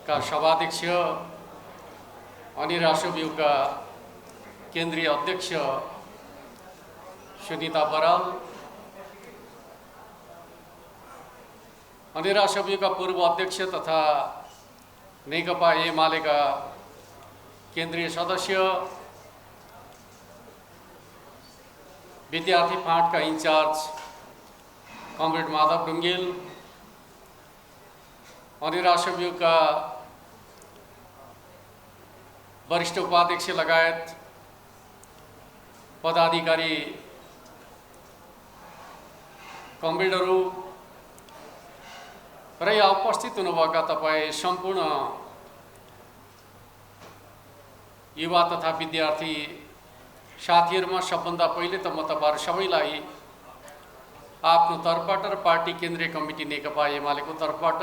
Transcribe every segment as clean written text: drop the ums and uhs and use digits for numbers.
का सभाध्यक्ष अनि राष्ट्रव्यूहका केन्द्रीय अध्यक्ष सुनिता बराल अनि राष्ट्रव्यूहका पूर्व अध्यक्ष तथा नेकपा एमालेका केन्द्रीय सदस्य, विद्यार्थी फाँटका इन्चार्ज कमरेड माधव ढुङ्गेल अनि राष्ट्रव्यूहका वरिष्ठ उपाध्यक्ष लगायत पदाधिकारी, कमरेडहरू र यहाँ उपस्थित हुनुभएका तपाईँ सम्पूर्ण युवा तथा विद्यार्थी साथीहरूमा सबभन्दा पहिले त म तपाईहरु सबैलाई आफ्नो तर्फबाट र पार्टी केन्द्रीय कमिटी नेकपा एमालेको तर्फबाट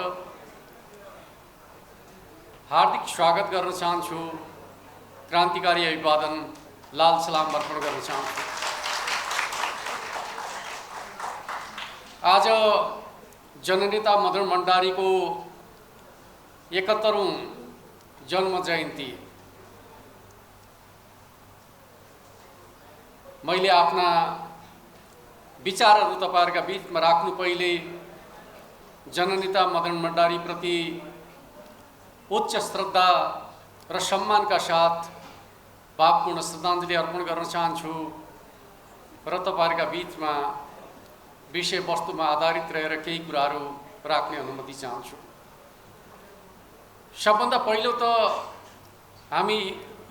हार्दिक स्वागत गर्न चाहन्छु। क्रान्तिकारी अभिवादन, लाल सलाम अर्पण गर्न चाहन्छु। आज जननेता मदन भण्डारीको 71औं जन्म जयन्ती। मैले आफ्ना विचारहरू तपाईहरुका बीचमा राख्नु पहिले जननेता मदन भण्डारी प्रति उच्च श्रद्धा र सम्मानका साथ भावपूर्ण श्रद्धाञ्जली अर्पण गर्न चाहन्छु र तपाईहरुका बीचमा विषयवस्तुमा आधारित रहेर केही कुराहरू राख्ने अनुमति चाहन्छु। सबभन्दा पहिलो त हामी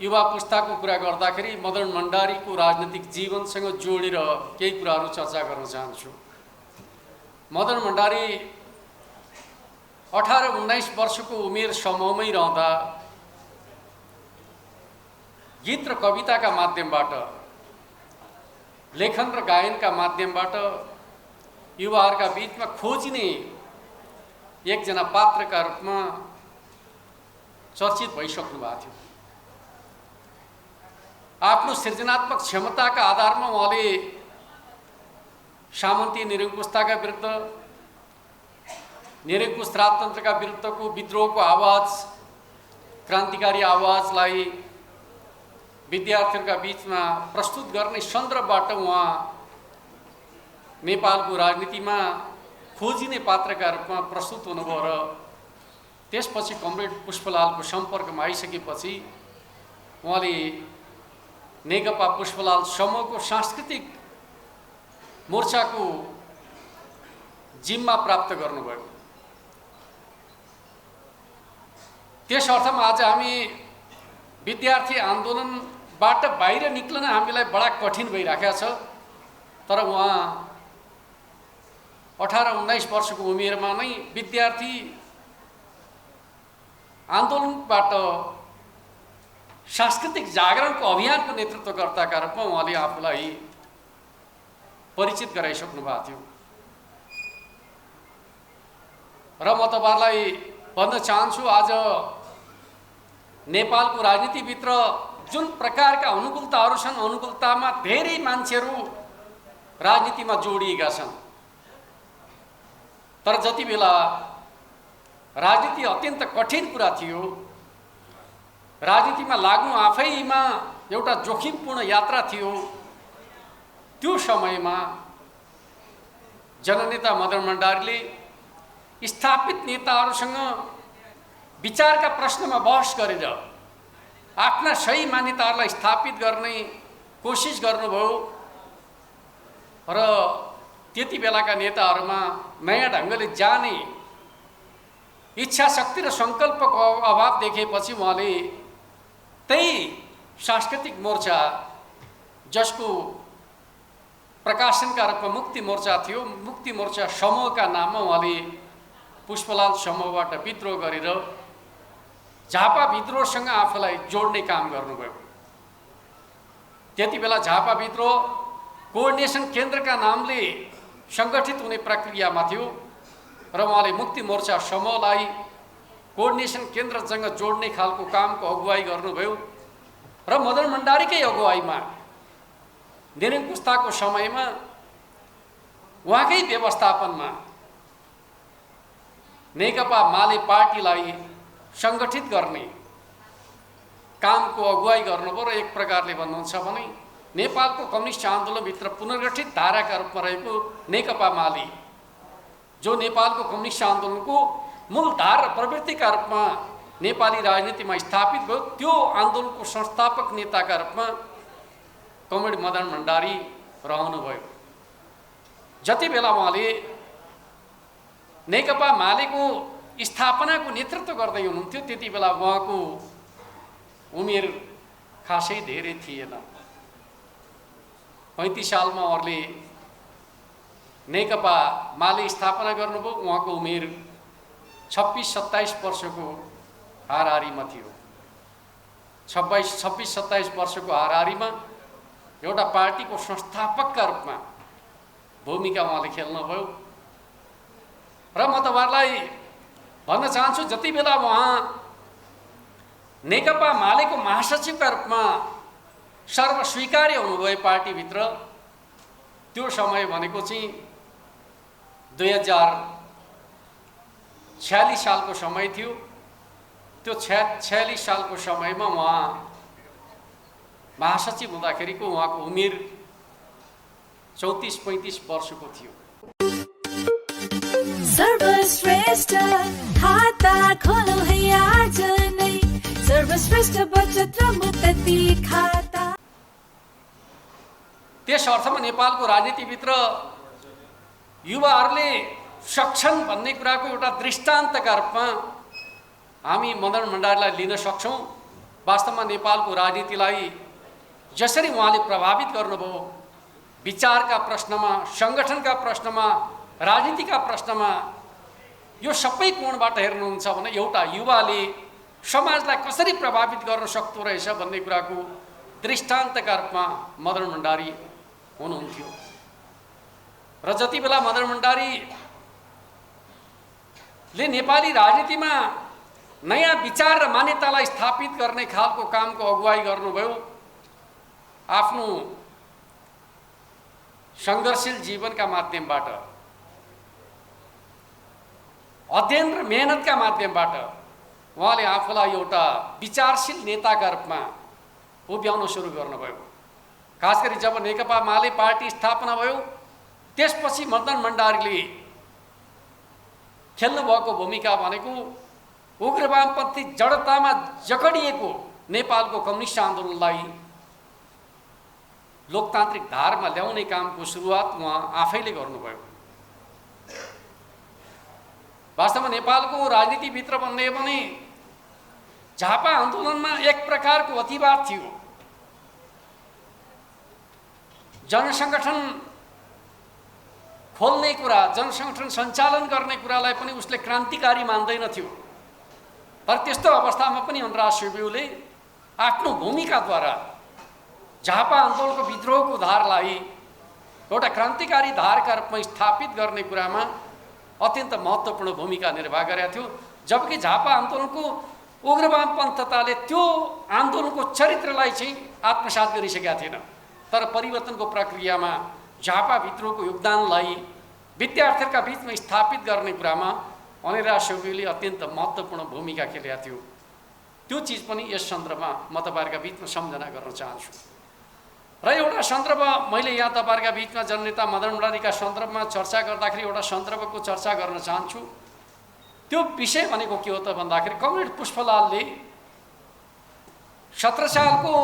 युवा पुस्ताको कुरा गर्दाखेरि मदन भण्डारीको राजनीतिक जीवनसँग जोडेर केही कुराहरू चर्चा गर्न चाहन्छु। मदन भण्डारी 18-19 वर्षको उमेर समूहमै रहँदा गीत र कविताका माध्यमबाट, लेखन र गायनका माध्यमबाट युवाहरूका बीचमा खोजिने एकजना पात्रका रूपमा चर्चित भइसक्नु भएको थियो। आफ्नो सृजनात्मक क्षमताका आधारमा उहाँले सामन्ती निरङ्कुशताका विरुद्ध, निरङ्कुश राजतन्त्रका विरुद्धको विद्रोहको आवाज, क्रान्तिकारी आवाजलाई विद्यार्थीहरूका बीचमा प्रस्तुत गर्ने सन्दर्भबाट उहाँ नेपालको राजनीतिमा खोजिने पात्रका रूपमा प्रस्तुत हुनुभयो र त्यसपछि कमरेड पुष्पलालको सम्पर्कमा आइसकेपछि उहाँले नेकपा पुष्पलाल समूहको सांस्कृतिक मोर्चाको जिम्मा प्राप्त गर्नुभयो। त्यस अर्थमा आज हामी विद्यार्थी आन्दोलनबाट बाहिर निक्लन हामीलाई बडा कठिन भइराखेको छ। तर उहाँ 18-19 वर्षको उमेरमा नै विद्यार्थी आन्दोलनबाट सांस्कृतिक जागरणको अभियानको नेतृत्वकर्ताका रूपमा उहाँले आफूलाई परिचित गराइसक्नु भएको थियो। र म तपाईहरुलाई भन्न चाहन्छु, आज नेपालको राजनीतिभित्र जुन प्रकारका अनुकूलताहरू छन्, अनुकूलतामा धेरै मान्छेहरू राजनीतिमा जोडिएका छन्। तर जति बेला राजनीति अत्यन्त कठिन कुरा थियो, राजनीतिमा लाग्नु आफैमा एउटा जोखिमपूर्ण यात्रा थियो, त्यो समयमा जननेता मदन भण्डारीले स्थापित नेताहरूसँग विचारका प्रश्नमा बहस गरेर आफ्ना सही मान्यताहरूलाई स्थापित गर्ने कोसिस गर्नुभयो र त्यति बेलाका नेताहरूमा नयाँ ढङ्गले जाने इच्छा शक्ति र सङ्कल्पको अभाव देखेपछि उहाँले त्यही सांस्कृतिक मोर्चा, जसको प्रकाशनका रूपमा मुक्ति मोर्चा थियो, मुक्ति मोर्चा समूहका नाममा उहाँले पुष्पलाल समूहबाट विद्रोह गरेर झापा विद्रोहसँग आफूलाई जोड्ने काम गर्नुभयो। त्यति बेला झापा विद्रोह कोअर्डिनेसन केन्द्रका नामले सङ्गठित हुने प्रक्रियामा थियो र उहाँले मुक्ति मोर्चा समूहलाई कोअर्डिनेसन केन्द्रसँग जोड्ने खालको कामको अगुवाई गर्नुभयो र मदन भण्डारीकै अगुवाईमा निरङ्कुशताको समयमा उहाँकै व्यवस्थापनमा नेकपा माले पार्टीलाई सङ्गठित गर्ने कामको अगुवाई गर्नुभयो र एक प्रकारले भन्नुहुन्छ भने नेपालको कम्युनिस्ट आन्दोलनभित्र पुनर्गठित धाराका रूपमा रहेको नेकपा माले जो नेपालको कम्युनिस्ट आन्दोलनको मूल धार र प्रवृत्तिका रूपमा नेपाली राजनीतिमा स्थापित भयो, त्यो आन्दोलनको संस्थापक नेताका रूपमा कमरेड मदन भण्डारी रहनुभयो। जति बेला उहाँले नेकपा मालेको स्थापनाको नेतृत्व गर्दै हुनुहुन्थ्यो त्यति बेला उहाँको उमेर खासै धेरै थिएन। 35 सालमा उहाँले नेकपा माले स्थापना गर्नुभयो। उहाँको उमेर 26-27 वर्षको हाराहारीमा थियो। 26-27 वर्षको हाराहारीमा एउटा पार्टीको संस्थापकका रूपमा भूमिका उहाँले खेल्नुभयो। र म तपाईहरुलाई भन्न चाहन्छु जति बेला उहाँ नेकपा मालेको महासचिवका रूपमा सर्वस्वीकार्य हुनुभयो पार्टीभित्र, त्यो समय भनेको चाहिँ 2046 सालको समय थियो। त्यो 46 सालको समयमा उहाँ महासचिव हुँदाखेरिको उहाँको उमेर 34-35 वर्षको थियो। सर्वश्रेष्ठ खाता खोलो है आज नै, सर्वश्रेष्ठ बचत र मुक्ति खाता। त्यस अर्थमा नेपालको राजनीतिभित्र युवाहरूले सक्छन् भन्ने कुराको एउटा दृष्टान्तका रूपमा हामी मदन भण्डारीलाई लिन सक्छौँ। वास्तवमा नेपालको राजनीतिलाई जसरी उहाँले प्रभावित गर्नुभयो, विचारका प्रश्नमा, सङ्गठनका प्रश्नमा, राजनीतिका प्रश्नमा, यो सबै कोणबाट हेर्नुहुन्छ भने एउटा युवाले समाजलाई कसरी प्रभावित गर्न सक्दो रहेछ भन्ने कुराको दृष्टान्तका रूपमा मदन भण्डारी हुनुहुन्थ्यो। र जति बेला मदन भण्डारीले नेपाली राजनीतिमा नयाँ विचार र मान्यतालाई स्थापित गर्ने खालको कामको अगुवाई गर्नुभयो, आफ्नो सङ्घर्षशील जीवनका माध्यमबाट, अध्ययन र मेहनतका माध्यमबाट उहाँले आफूलाई एउटा विचारशील नेताका रूपमा उभ्याउन सुरु गर्नुभयो। खास गरी जब नेकपा माले पार्टी स्थापना भयो त्यसपछि मदन भण्डारीले खेल्नुभएको भूमिका भनेको उग्रवामपन्थी जडतामा जकडिएको नेपालको कम्युनिस्ट आन्दोलनलाई लोकतान्त्रिक धारमा ल्याउने कामको सुरुवात उहाँ आफैले गर्नुभयो। वास्तवमा नेपालको राजनीतिभित्र भन्ने भने झापा आन्दोलनमा एक प्रकारको अतिवाद थियो। जनसङ्गठन खोल्ने कुरा, जनसङ्गठन सञ्चालन गर्ने कुरालाई पनि उसले क्रान्तिकारी मान्दैनथ्यो। तर त्यस्तो अवस्थामा पनि वनराज सेब्यूले आफ्नो भूमिकाद्वारा झापा आन्दोलनको विद्रोहको धारलाई एउटा क्रान्तिकारी धारका रूपमा स्थापित गर्ने कुरामा अत्यन्त महत्त्वपूर्ण भूमिका निर्वाह गरेका थियो। जबकि झापा आन्दोलनको उग्रवामपन्थताले त्यो आन्दोलनको चरित्रलाई चाहिँ आत्मसात गरिसकेका थिएन। तर परिवर्तनको प्रक्रियामा झापा विद्रोहको योगदानलाई विद्यार्थीहरूका बीचमा स्थापित गर्ने कुरामा वनराज सेब्यूले अत्यन्त महत्त्वपूर्ण भूमिका खेलेका थियो। त्यो चिज पनि यस सन्दर्भमा म तपाईँहरूका बीचमा सम्झना गर्न चाहन्छु। र एउटा सन्दर्भ मैले यहाँ तपाईँहरूका बीचमा जननेता मदन भण्डारीका सन्दर्भमा चर्चा गर्दाखेरि एउटा सन्दर्भको चर्चा गर्न चाहन्छु। त्यो विषय भनेको के हो त भन्दाखेरि कमरेड पुष्पलालले 17 सालको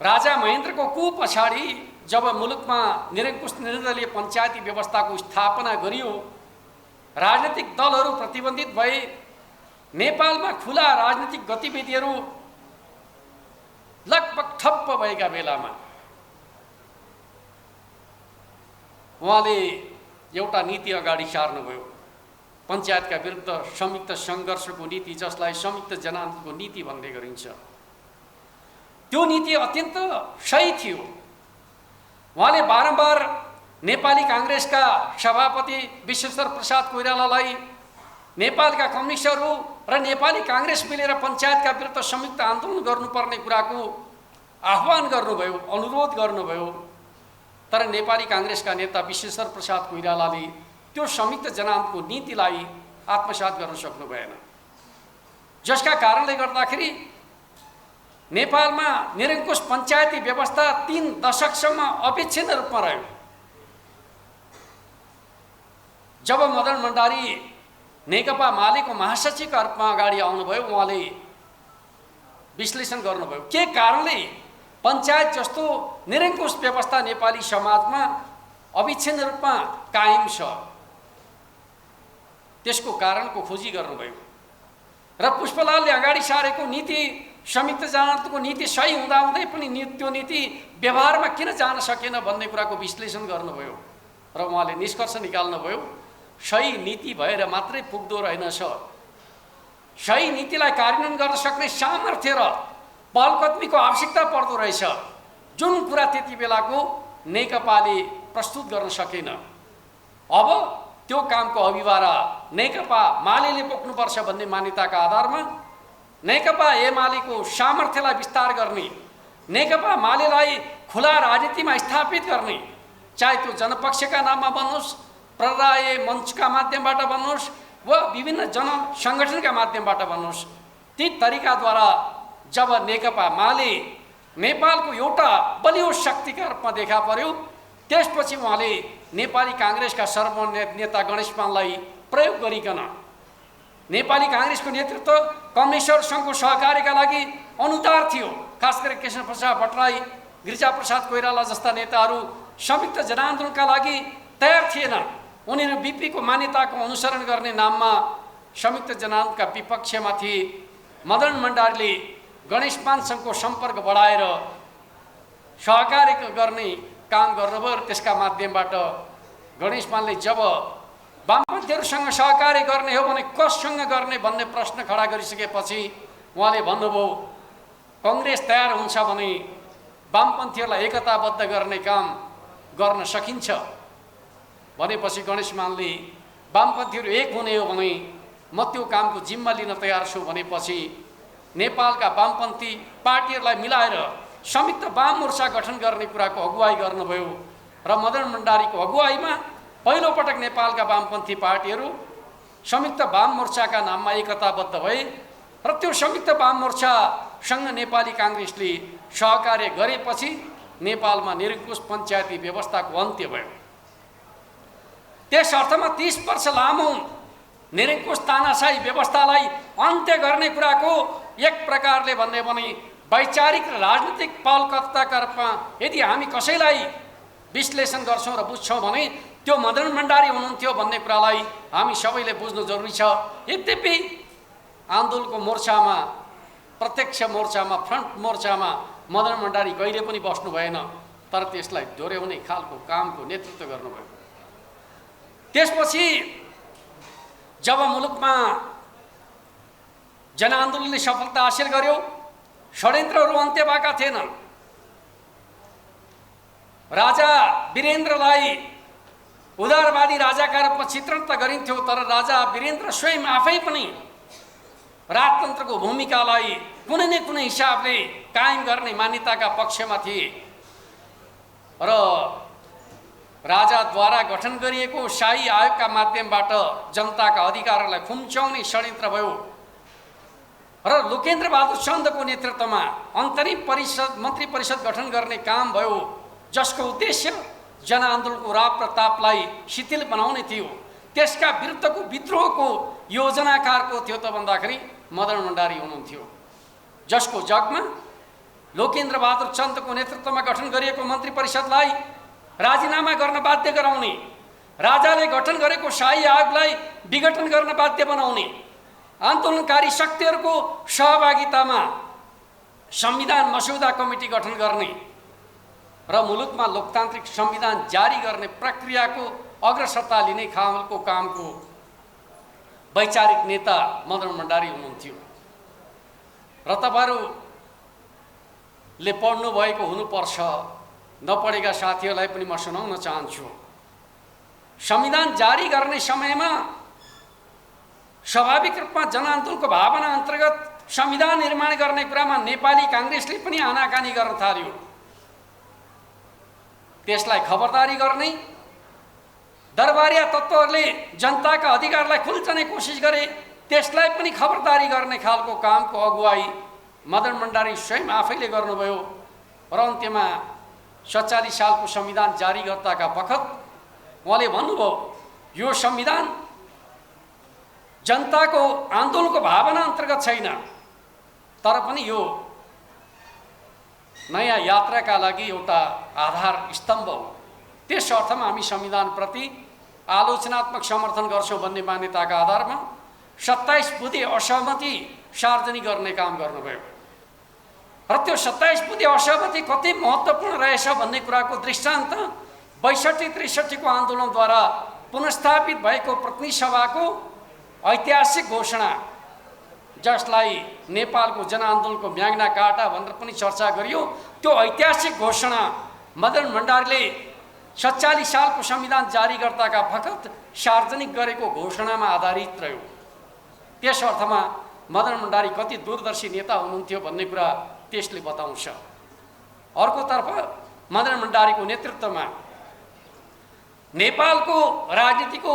राजा महेन्द्रको कु पछाडि जब मुलुकमा निरङ्कुश निर्दलीय पञ्चायती व्यवस्थाको स्थापना गरियो, राजनीतिक दलहरू प्रतिबन्धित भए, नेपालमा खुला राजनीतिक गतिविधिहरू लगभग ठप्प भएका बेलामा उहाँले एउटा नीति अगाडि सार्नुभयो, पञ्चायतका विरुद्ध संयुक्त सङ्घर्षको नीति, जसलाई संयुक्त जनआन्दोलनको नीति भन्ने गरिन्छ। त्यो नीति अत्यन्त सही थियो। उहाँले बारम्बार नेपाली काङ्ग्रेसका सभापति विश्वेश्वर प्रसाद कोइरालालाई नेपालका कम्युनिस्टहरू र नेपाली काङ्ग्रेस मिलेर पञ्चायतका विरुद्ध संयुक्त आन्दोलन गर्नुपर्ने कुराको आह्वान गर्नुभयो, अनुरोध गर्नुभयो। तर नेपाली काङ्ग्रेसका नेता विश्वेश्वर प्रसाद कोइरालाले त्यो संयुक्त जनआन्दोलनको नीतिलाई आत्मसात गर्न सक्नु भएन। जसका कारणले गर्दाखेरि नेपालमा निरङ्कुश पञ्चायती व्यवस्था 3 दशकसम्म अविच्छिन्न रूपमा रह्यो। जब मदन भण्डारी नेकपा मालेको महासचिवका रूपमा अगाडि आउनुभयो, उहाँले विश्लेषण गर्नुभयो के कारणले पञ्चायत जस्तो निरङ्कुश व्यवस्था नेपाली समाजमा अविच्छिन्न रूपमा कायम छ, त्यसको कारणको खोजी गर्नुभयो। र पुष्पलालले अगाडि सारेको नीति, संयुक्त जनताको नीति सही हुँदाहुँदै पनि त्यो नीति व्यवहारमा किन जान सकेन भन्ने कुराको विश्लेषण गर्नुभयो र उहाँले निष्कर्ष निकाल्नुभयो सही नीति भएर मात्रै पुग्दो रहेनछ, सही नीतिलाई कार्यान्वयन गर्न सक्ने सामर्थ्य र पहलकदमीको आवश्यकता पर्दो रहेछ, जुन कुरा त्यति बेलाको नेकपाले प्रस्तुत गर्न सकेन। अब त्यो कामको अभिभारा नेकपा मालेले बोक्नुपर्छ भन्ने मान्यताका आधारमा नेकपा एमालेको सामर्थ्यलाई विस्तार गर्ने, नेकपा मालेलाई खुला राजनीतिमा स्थापित गर्ने, चाहे त्यो जनपक्षका नाममा बनोस्, प्रराय मञ्चका माध्यमबाट बनोस् वा विभिन्न जनसङ्गठनका माध्यमबाट बनोस्, ती तरिकाद्वारा जब नेकपा माले नेपालको एउटा बलियो शक्तिका रूपमा देखा पर्यो, त्यसपछि उहाँले नेपाली काङ्ग्रेसका सर्वोन्नत नेता गणेश मानलाई प्रयोग गरिकन नेपाली काङ्ग्रेसको नेतृत्व कम्युनिस्टहरू सङ्घको सहकार्यका लागि अनुदार थियो। खास गरी कृष्णप्रसाद भट्टराई, गिरिजाप्रसाद कोइराला जस्ता नेताहरू संयुक्त जनआन्दोलनका लागि तयार थिएनन्। उनीहरू बिपीको मान्यताको अनुसरण गर्ने नाममा संयुक्त जनआन्दोलनका विपक्षमा थिए। मदन भण्डारीले गणेश मानसँगको सम्पर्क बढाएर सहकार्य गर्ने काम गर्नुभयो र त्यसका माध्यमबाट गणेश मानले जब वामपन्थीहरूसँग सहकार्य गर्ने हो भने कससँग गर्ने भन्ने प्रश्न खडा गरिसकेपछि उहाँले भन्नुभयो कङ्ग्रेस तयार हुन्छ भने वामपन्थीहरूलाई एकताबद्ध गर्ने काम गर्न सकिन्छ भनेपछि गणेश मानले वामपन्थीहरू एक हुने हो भने म त्यो कामको जिम्मा लिन तयार छु भनेपछि नेपालका वामपन्थी पार्टीहरूलाई मिलाएर संयुक्त वाम मोर्चा गठन गर्ने कुराको अगुवाई गर्नुभयो र मदन भण्डारीको अगुवाईमा पहिलोपटक नेपालका वामपन्थी पार्टीहरू संयुक्त वाम मोर्चाका नाममा एकताबद्ध भए र त्यो संयुक्त वाम मोर्चासँग नेपाली काङ्ग्रेसले सहकार्य गरेपछि नेपालमा निरङ्कुश पञ्चायती व्यवस्थाको अन्त्य भयो। त्यस अर्थमा 30 वर्ष लामो निरङ्कुश तानाशाही व्यवस्थालाई अन्त्य गर्ने कुराको एक प्रकारले भन्ने भने वैचारिक र राजनीतिक पहलकर्ताका रूपमा यदि हामी कसैलाई विश्लेषण गर्छौँ र बुझ्छौँ भने त्यो मदन भण्डारी हुनुहुन्थ्यो भन्ने कुरालाई हामी सबैले बुझ्नु जरुरी छ। यद्यपि आन्दोलनको मोर्चामा, प्रत्यक्ष मोर्चामा, फ्रन्ट मोर्चामा मदन भण्डारी कहिले पनि बस्नु भएन, तर त्यसलाई दोहोऱ्याउने खालको कामको नेतृत्व गर्नुभयो। त्यसपछि जब मुलुकमा जनआन्दोलनले सफलता हासिल गर्यो, षड्यन्त्रहरू अन्त्य भएका थिएनन्। राजा वीरेन्द्रलाई उदारवादी राजाका रूपमा चित्रण त गरिन्थ्यो, तर राजा वीरेन्द्र स्वयं आफै पनि राजतन्त्रको भूमिकालाई कुनै न कुनै हिसाबले कायम गर्ने मान्यताका पक्षमा थिए र राजाद्वारा गठन गरिएको शाही आयोगका माध्यमबाट जनताका अधिकारहरूलाई खुम्च्याउने षड्यन्त्र भयो र लोकेन्द्र बहादुर चन्दको नेतृत्वमा अन्तरिम परिषद, मन्त्री परिषद गठन गर्ने काम भयो, जसको उद्देश्य जनआन्दोलनको राव प्रतापलाई शिथिल बनाउने थियो। त्यसका विरुद्धको विद्रोहको योजनाकारको थियो त भन्दाखेरि मदन भण्डारी हुनुहुन्थ्यो, जसको जगमा लोकेन्द्र बहादुर चन्दको नेतृत्वमा गठन गरिएको मन्त्री परिषदलाई राजीनामा गर्न बाध्य गराउने, राजाले गठन गरेको शाही आयोगलाई विघटन गर्न बाध्य बनाउने, आन्दोलनकारी शक्तिहरूको सहभागितामा संविधान मस्यौदा कमिटी गठन गर्ने र मुलुकमा लोकतान्त्रिक संविधान जारी गर्ने प्रक्रियाको अग्रसरता लिने खालको कामको वैचारिक नेता मदन भण्डारी हुनुहुन्थ्यो। र तपाईँहरूले पढ्नु भएको हुनुपर्छ, नपढेका साथीहरूलाई पनि म सुनाउन चाहन्छु। संविधान जारी गर्ने समयमा स्वाभाविक रूपमा जनआन्दोलनको भावना अन्तर्गत संविधान निर्माण गर्ने कुरामा नेपाली काङ्ग्रेसले पनि आनाकानी गर्न थाल्यो। त्यसलाई खबरदारी गर्ने दरबारिया तत्त्वहरूले जनताका अधिकारलाई खुल्चने कोसिस गरे त्यसलाई पनि खबरदारी गर्ने खालको कामको अगुवाई मदन भण्डारी स्वयं आफैले गर्नुभयो र अन्त्यमा 47 सालको संविधान जारी गर्दाका बखत उहाँले भन्नुभयो यो संविधान जनताको आन्दोलनको भावना अन्तर्गत छैन, तर पनि यो नयाँ यात्राका लागि एउटा आधार स्तम्भ हो। त्यस अर्थमा हामी संविधानप्रति आलोचनात्मक समर्थन गर्छौँ भन्ने मान्यताका आधारमा 27 बुँदे असहमति सार्वजनिक गर्ने काम गर्नुभयो र त्यो 27 बुँदे असहमति कति महत्त्वपूर्ण रहेछ भन्ने कुराको दृष्टान्त 62-63 को आन्दोलनद्वारा पुनर्स्थापित भएको प्रतिनिधि सभाको ऐतिहासिक घोषणा, जसलाई नेपालको जनआन्दोलनको म्याग्ना कार्टा भनेर पनि चर्चा गरियो, त्यो ऐतिहासिक घोषणा मदन भण्डारीले 47 सालको संविधान जारी गर्दाका बखत सार्वजनिक गरेको घोषणामा आधारित रह्यो। त्यस अर्थमा मदन भण्डारी कति दूरदर्शी नेता हुनुहुन्थ्यो भन्ने कुरा त्यसले बताउँछ। अर्कोतर्फ मदन भण्डारीको नेतृत्वमा नेपालको राजनीतिको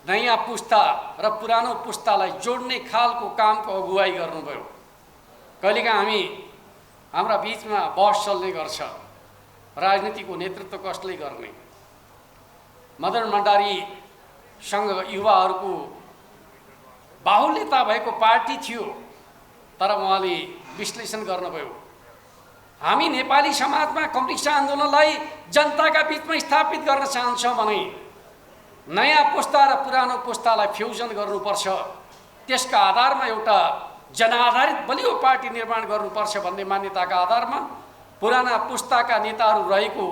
नयाँ पुस्ता र पुरानो पुस्तालाई जोड्ने खालको कामको अगुवाई गर्नुभयो। कहिलेकाहीँ हाम्रा बीचमा बहस चल्ने गर्छ, राजनीतिको नेतृत्व कसले गर्ने। मदन भण्डारीसँग युवाहरूको बाहुल्यता भएको पार्टी थियो, तर उहाँले विश्लेषण गर्नुभयो हामी नेपाली समाजमा कम्युनिस्ट आन्दोलनलाई जनताका बीचमा स्थापित गर्न चाहन्छौँ भने नयाँ पुस्ता र पुरानो पुस्तालाई फ्युजन गर्नुपर्छ, त्यसका आधारमा एउटा जनआधारित बलियो पार्टी निर्माण गर्नुपर्छ भन्ने मान्यताका आधारमा पुराना पुस्ताका नेताहरू रहेको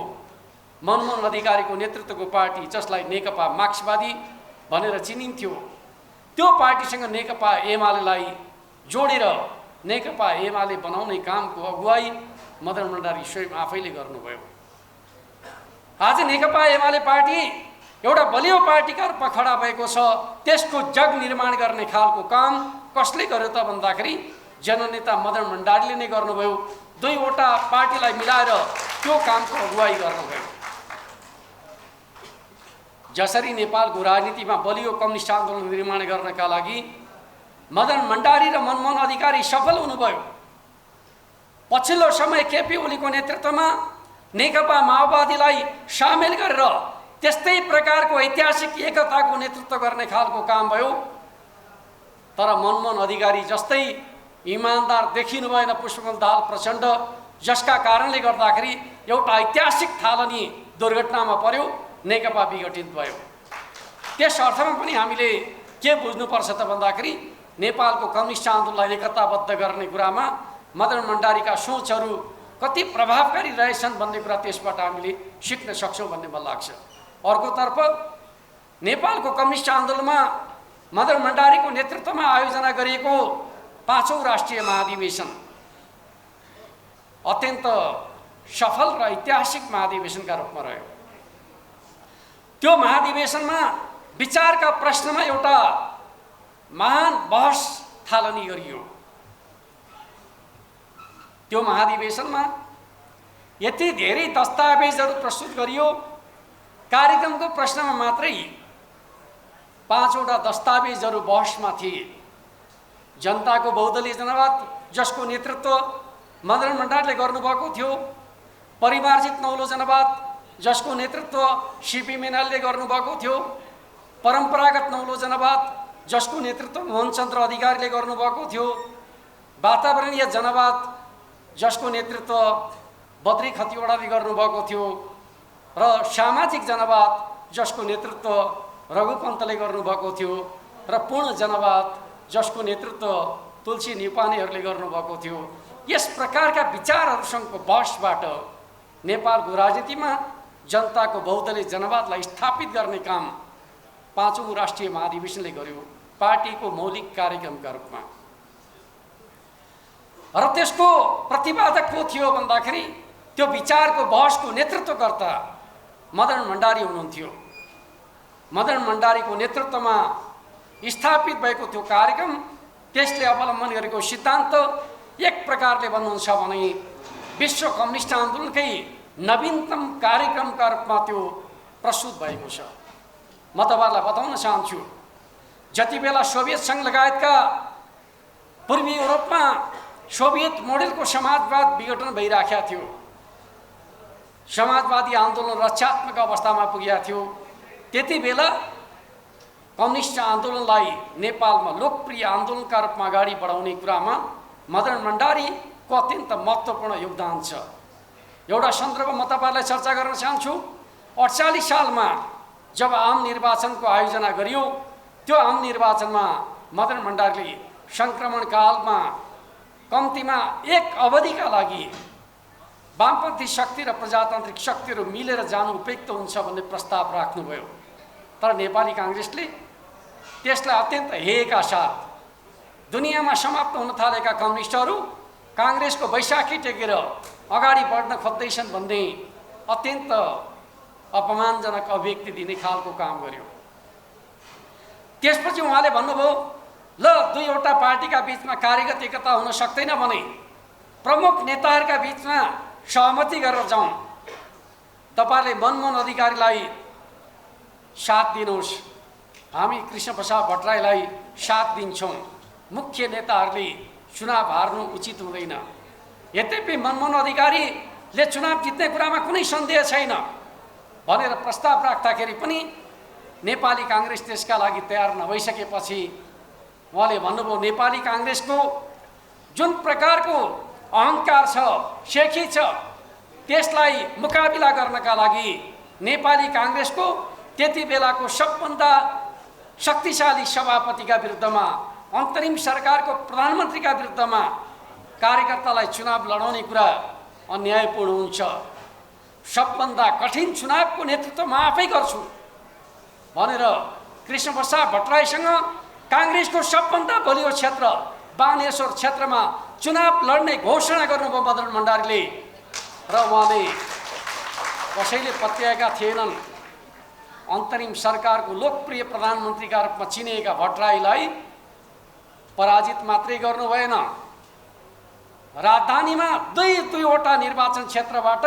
मनमोहन अधिकारीको नेतृत्वको पार्टी, जसलाई नेकपा मार्क्सवादी भनेर चिनिन्थ्यो, त्यो पार्टीसँग नेकपा एमालेलाई जोडेर नेकपा एमाले बनाउने कामको अगुवाई मदन भण्डारी स्वयं आफैले गर्नुभयो। आज नेकपा एमाले पार्टी एउटा बलियो पार्टीका रूपमा खडा भएको छ, त्यसको जग निर्माण गर्ने खालको काम कसले गर्यो त भन्दाखेरि जननेता मदन भण्डारीले नै गर्नुभयो। दुईवटा पार्टीलाई मिलाएर त्यो कामको अगुवाई गर्नुभयो। जसरी नेपालको राजनीतिमा बलियो कम्युनिस्ट आन्दोलन निर्माण गर्नका लागि मदन भण्डारी र मनमोहन अधिकारी सफल हुनुभयो, पछिल्लो समय केपी ओलीको नेतृत्वमा नेकपा माओवादीलाई सामेल गरेर त्यस्तै प्रकारको ऐतिहासिक एकताको नेतृत्व गर्ने खालको काम भयो। तर मनमोहन अधिकारी जस्तै इमानदार देखिनु भएन पुष्पकमल दाहाल प्रचण्ड, जसका कारणले गर्दाखेरि एउटा ऐतिहासिक थालनी दुर्घटनामा पर्यो, नेकपा विघटित भयो। त्यस अर्थमा पनि हामीले के बुझ्नुपर्छ त भन्दाखेरि नेपालको कम्युनिस्ट आन्दोलनलाई एकताबद्ध गर्ने कुरामा मदन भण्डारीका सोचहरू कति प्रभावकारी रहेछन् भन्ने कुरा त्यसबाट हामीले सिक्न सक्छौँ भन्ने मलाई लाग्छ। अर्कोतर्फ नेपालको कम्युनिस्ट आन्दोलनमा मदन भण्डारीको नेतृत्वमा आयोजना गरिएको 5औं राष्ट्रिय महाधिवेशन अत्यन्त सफल र ऐतिहासिक महाधिवेशनका रूपमा रह्यो। त्यो महाधिवेशनमा विचारका प्रश्नमा एउटा महान बहस थालनी गरियो। त्यो महाधिवेशनमा यति धेरै दस्तावेजहरू प्रस्तुत गरियो, कार्यक्रमको प्रश्नमा मात्रै 5वटा दस्तावेजहरू बहसमा थिए। जनताको बहुदलीय जनवाद, जसको नेतृत्व मदन भण्डारीले गर्नुभएको थियो, परिमार्जित नौलो जनवाद, जसको नेतृत्व सीपी मेनालले गर्नुभएको थियो, परम्परागत नौलो जनवाद, जसको नेतृत्व मोहनचन्द्र अधिकारीले गर्नुभएको थियो, वातावरणीय जनवाद, जसको नेतृत्व बद्री खतिवडाले गर्नुभएको थियो, र सामाजिक जनवाद, जसको नेतृत्व रघुपन्तले गर्नुभएको थियो, र पूर्ण जनवाद, जसको नेतृत्व तुलसी निपानेहरूले गर्नुभएको थियो। यस प्रकारका विचारहरूसँगको बहसबाट नेपालको राजनीतिमा जनताको बहुदलीय जनवादलाई स्थापित गर्ने काम 5औं राष्ट्रिय महाधिवेशनले गर्यो, पार्टीको मौलिक कार्यक्रमका रूपमा। र त्यसको प्रतिपादक को थियो भन्दाखेरि त्यो विचारको बहसको नेतृत्वकर्ता मदन भण्डारी हुनुहुन्थ्यो। मदन भण्डारीको नेतृत्वमा स्थापित भएको त्यो कार्यक्रम, त्यसले अवलम्बन गरेको सिद्धान्त एक प्रकारले भन्नुहुन्छ भने विश्व कम्युनिस्ट आन्दोलनकै नवीनतम कार्यक्रमका रूपमा त्यो प्रस्तुत भएको छ। म तपाईहरुलाई बताउन चाहन्छु, जति बेला सोभियत सङ्घ लगायतका पूर्वी युरोपमा सोभियत मोडेलको समाजवाद विघटन भइराखेको थियो, समाजवादी आन्दोलन रक्षात्मक अवस्थामा पुगेको थियो, त्यति बेला कम्युनिस्ट आन्दोलनलाई नेपालमा लोकप्रिय आन्दोलनका रूपमा अगाडि बढाउने कुरामा मदन भण्डारीको अत्यन्त महत्त्वपूर्ण योगदान छ। एउटा सन्दर्भ म तपाईहरुलाई चर्चा गर्न चाहन्छु। 48 सालमा जब आम निर्वाचनको आयोजना गरियो, त्यो आम निर्वाचनमा मदन भण्डारीले संक्रमण कालमा कम्तीमा एक अवधिका लागि वामपन्थी शक्ति र प्रजातान्त्रिक शक्तिहरू मिलेर जानु उपयुक्त हुन्छ भन्ने प्रस्ताव राख्नुभयो। तर नेपाली कांग्रेसले त्यसलाई अत्यन्त हेयका साथ दुनियाँमा समाप्त हुन थालेका कम्युनिस्टहरू कांग्रेसको वैशाखी टेकेर अगाडि बढ्न खोज्दैछन् भन्ने अत्यन्त अपमानजनक अभिव्यक्ति दिने खालको काम गर्यो। त्यसपछि उहाँले भन्नुभयो, ल दुईवटा पार्टीका बीचमा कार्यगत एकता हुन सक्दैन भने प्रमुख नेताहरूका बीचमा सहमति गरेर जाउँ, तपाईहरुले मनमोहन अधिकारीलाई साथ दिनुहोस्, हामी कृष्णप्रसाद भट्टराईलाई साथ दिन्छौँ, मुख्य नेताहरूले चुनाव हार्नु उचित हुँदैन। यद्यपि मनमोहन अधिकारीले चुनाव जित्ने कुरामा कुनै सन्देह छैन भनेर प्रस्ताव राख्दाखेरि पनि नेपाली कांग्रेस त्यसका लागि तयार नभइसकेपछि उहाँले भन्नुभयो, नेपाली कांग्रेसको जुन प्रकारको अहंकार छ, शेखी छ, त्यसलाई मुकाबिला गर्नका लागि नेपाली कांग्रेसको त्यति बेलाको सबभन्दा शक्तिशाली सभापतिका विरुद्धमा, अन्तरिम सरकारको प्रधानमन्त्रीका विरुद्धमा कार्यकर्तालाई चुनाव लडाउने कुरा अन्यायपूर्ण हुन्छ। सबभन्दा कठिन चुनावको नेतृत्व म आफै गर्छु भनेर कृष्णप्रसाद भट्टराईसँग कांग्रेसको सबभन्दा बलियो क्षेत्र बानेश्वर क्षेत्रमा चुनाव लड्ने घोषणा गर्नुभयो मदन भण्डारीले। र उहाँले कसैले पत्याएका थिएनन्, अन्तरिम सरकारको लोकप्रिय प्रधानमन्त्रीका रूपमा चिनिएका भट्टराईलाई पराजित मात्रै गर्नु भएन, राजधानीमा दुईवटा निर्वाचन क्षेत्रबाट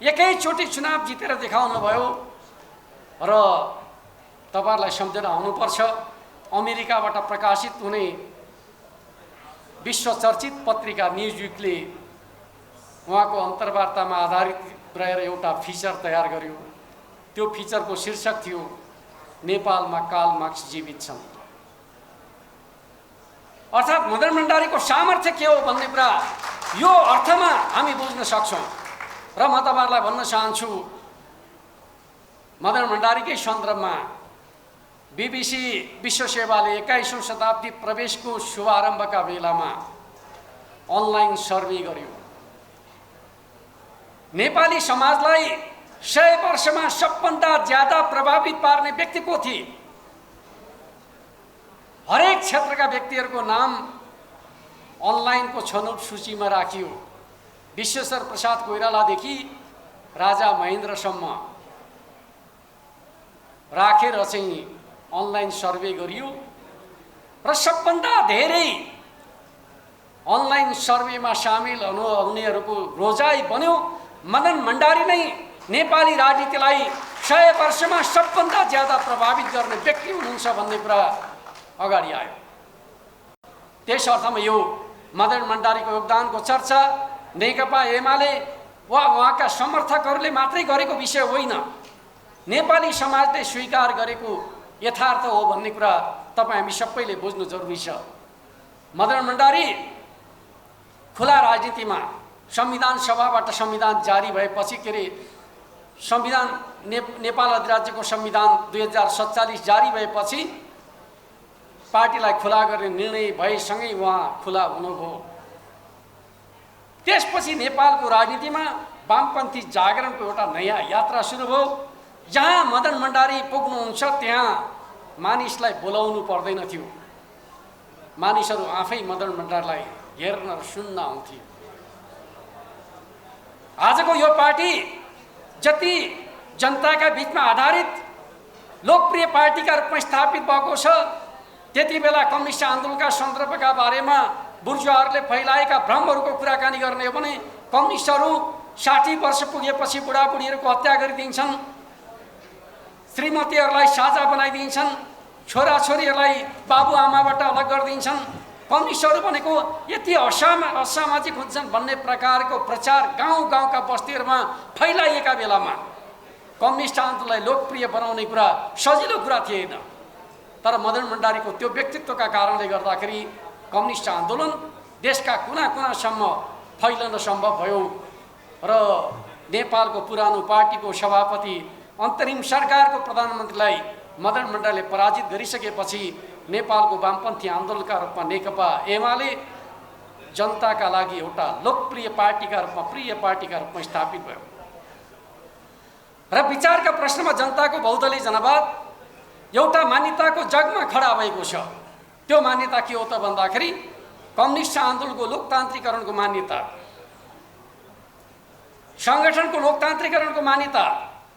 एकैचोटि चुनाव जितेर देखाउनु भयो। र तपाईहरुलाई सम्झना हुनुपर्छ, अमेरिकाबाट प्रकाशित हुने विश्वचर्चित पत्रिका न्युजविकले उहाँको अन्तर्वार्तामा आधारित रहेर एउटा फिचर तयार गर्यो। त्यो फिचरको शीर्षक थियो, नेपालमा कार्ल मार्क्स जीवित छन्। अर्थात् मदन भण्डारीको सामर्थ्य के हो भन्ने कुरा यो अर्थमा हामी बुझ्न सक्छौँ। र म तपाईहरुलाई भन्न चाहन्छु, मदन भण्डारीकै सन्दर्भमा बीबीसी विश्व सेवाले 21औं शताब्दी प्रवेशको शुभारम्भका बेलामा अनलाइन सर्वे गर्यो। नेपाली समाजलाई 100 वर्षमा सबभन्दा ज्यादा प्रभावित पार्ने व्यक्ति को थिए? हरेक क्षेत्रका व्यक्तिहरूको नाम अनलाइनको छनौट सूचीमा राखियो। विश्वेश्वर प्रसाद कोइरालादेखि राजा महेन्द्रसम्म राखेर चाहिँ अनलाइन सर्वे गरियो र सबभन्दा धेरै अनलाइन सर्वेमा सामेल हुनेहरूको रोजाइ बन्यो मदन भण्डारी नै नेपाली राजनीतिलाई 100 वर्षमा सबभन्दा ज्यादा प्रभावित गर्ने व्यक्ति हुनुहुन्छ भन्ने कुरा अगाडि आयो। त्यस अर्थमा यो मदन भण्डारीको योगदानको चर्चा नेकपा एमाले वा उहाँका समर्थकहरूले मात्रै गरेको विषय होइन, नेपाली समाजले स्वीकार गरेको यथार्थ हो भन्ने कुरा तपाईँ हामी सबैले बुझ्नु जरुरी छ। मदन भण्डारी खुला राजनीतिमा संविधान सभाबाट संविधान जारी भएपछि के अरे संविधान नेपाल अधिराज्यको संविधान 2047 जारी भएपछि पार्टीलाई खुला गर्ने निर्णय भएसँगै उहाँ खुला हुनुभयो। त्यसपछि नेपालको राजनीतिमा वामपन्थी जागरणको एउटा नयाँ यात्रा सुरु भयो। जहाँ मदन भण्डारी पुग्नुहुन्छ त्यहाँ मानिसलाई बोलाउनु पर्दैन थियो, मानिसहरू आफै मदन भण्डारीलाई हेर्न र सुन्न आउँथे। आजको यो पार्टी जति जनताका बीचमा आधारित लोकप्रिय पार्टीका रूपमा स्थापित भएको छ, त्यति बेला कम्युनिस्ट आन्दोलनका सन्दर्भका बारेमा बुर्जुवाहरूले फैलाएका भ्रमहरूको कुराकानी गर्ने हो भने कम्युनिस्टहरू 60 वर्ष पुगेपछि बुढाबुढीहरूको हत्या गरिदिन्छन्, श्रीमतीहरूलाई साझा बनाइदिन्छन्, छोराछोरीहरूलाई बाबुआमाबाट अलग गरिदिन्छन्, कम्युनिस्टहरू भनेको यति असामाजिक हुन्छन् भन्ने प्रकारको प्रचार गाउँ गाउँका बस्तीहरूमा फैलाइएका बेलामा कम्युनिस्ट आन्दोलनलाई लोकप्रिय बनाउने कुरा सजिलो कुरा थिएन। तर मदन भण्डारीको त्यो व्यक्तित्वका कारणले गर्दाखेरि कम्युनिस्ट आन्दोलन देशका कुना कुनासम्म फैलन सम्भव भयो र नेपालको पुरानो पार्टीको सभापति अन्तरिम सरकारको प्रधानमन्त्रीलाई मदन भण्डारीले पराजित गरिसकेपछि नेपालको वामपन्थी आन्दोलनका रूपमा नेकपा एमाले जनताका लागि एउटा लोकप्रिय पार्टीका रूपमा प्रिय पार्टीका रूपमा स्थापित भयो र विचारका प्रश्नमा जनताको बहुदलीय जनवाद एउटा मान्यताको जगमा खडा भएको छ। त्यो मान्यता के हो त भन्दाखेरि कम्युनिस्ट आन्दोलनको लोकतान्त्रिकरणको मान्यता, संगठनको लोकतान्त्रिकरणको मान्यता,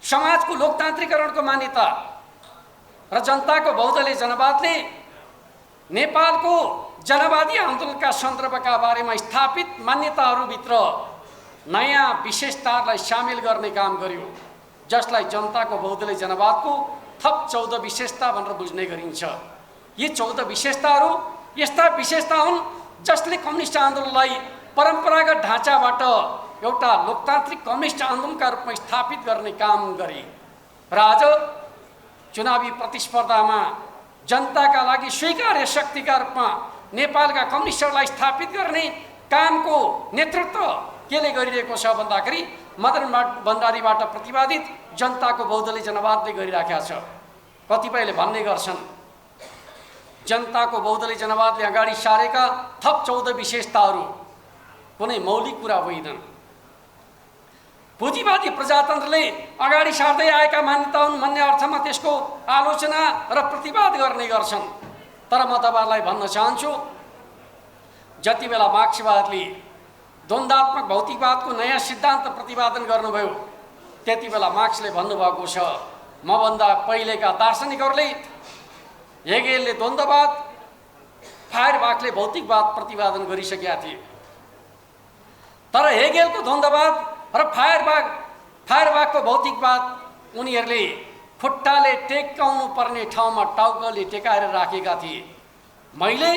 समाजको लोकतान्त्रिकरणको मान्यता र जनताको बहुदलीय जनवादले नेपालको जनवादी आन्दोलनका सन्दर्भका बारेमा स्थापित मान्यताहरूभित्र नयाँ विशेषताहरूलाई सामेल गर्ने काम गर्यो, जसलाई जनताको बहुदलीय जनवादको थप 14 विशेषता भनेर बुझ्ने गरिन्छ। यी 14 विशेषताहरू यस्ता विशेषता हुन् जसले कम्युनिस्ट आन्दोलनलाई परम्परागत ढाँचाबाट एउटा लोकतान्त्रिक कम्युनिस्ट आन्दोलनका रूपमा स्थापित गर्ने काम गरे र आज चुनावी प्रतिस्पर्धामा जनताका लागि स्वीकार्य शक्तिका रूपमा नेपालका कम्युनिस्टहरूलाई स्थापित गर्ने कामको नेतृत्व केले गरिरहेको छ भन्दाखेरि मदन भण्डारीबाट प्रतिपादित जनताको बहुदलीय जनवादले गरिराखेका छ। कतिपयले भन्ने गर्छन् जनताको बहुदलीय जनवादले अगाडि सारेका थप 14 विशेषताहरू कुनै मौलिक कुरा होइनन्। पुँजीवादी प्रजातन्त्रले अगाडि सार्दै आएका मान्यता हुन् भन्ने अर्थमा त्यसको आलोचना र प्रतिवाद गर्ने गर्छन्। तर म तपाईहरुलाई भन्न चाहन्छु, जति बेला मार्क्सवादले द्वन्द्वात्मक भौतिकवादको नयाँ सिद्धान्त प्रतिपादन गर्नुभयो त्यति बेला मार्क्सले भन्नुभएको छ, मभन्दा पहिलेका दार्शनिकहरूले हेगेलले द्वन्द्ववाद, फायरबाखले भौतिकवाद प्रतिपादन गरिसकेका थिए। तर हेगेलको द्वन्द्ववाद र फायरबाखको भौतिकवाद उनीहरूले खुट्टाले टेकाउनु पर्ने ठाउँमा टाउकोले टेकाएर राखेका थिए। मैले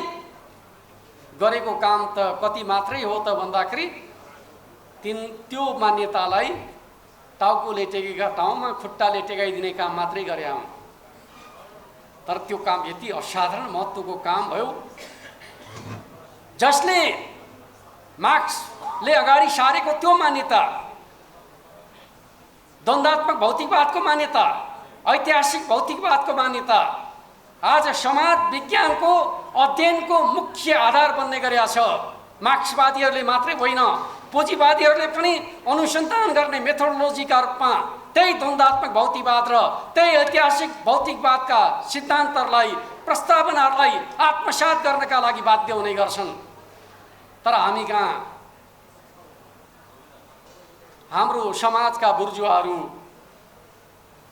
गरेको काम त कति मात्रै हो त भन्दाखेरि त्यो मान्यतालाई टाउकोले टेकेका ठाउँमा खुट्टाले टेकाइदिने काम मात्रै गरे हुँ। तर त्यो काम यति असाधारण महत्त्वको काम भयो जसले मार्क्सले अगाडि सारेको त्यो मान्यता, द्वन्द्वात्मक भौतिकवादको मान्यता, ऐतिहासिक भौतिकवादको मान्यता आज समाज विज्ञानको अध्ययनको मुख्य आधार बन्ने गरेका छ। मार्क्सवादीहरूले मात्रै होइन, पुँजीवादीहरूले पनि अनुसन्धान गर्ने मेथोडोलोजीका रूपमा त्यही द्वन्द्वात्मक भौतिकवाद र त्यही ऐतिहासिक भौतिकवादका सिद्धान्तहरूलाई, प्रस्तावनाहरूलाई आत्मसात गर्नका लागि बाध्य हुने गर्छन्। तर हामी कहाँ हाम्रो समाजका बुर्जुवाहरू,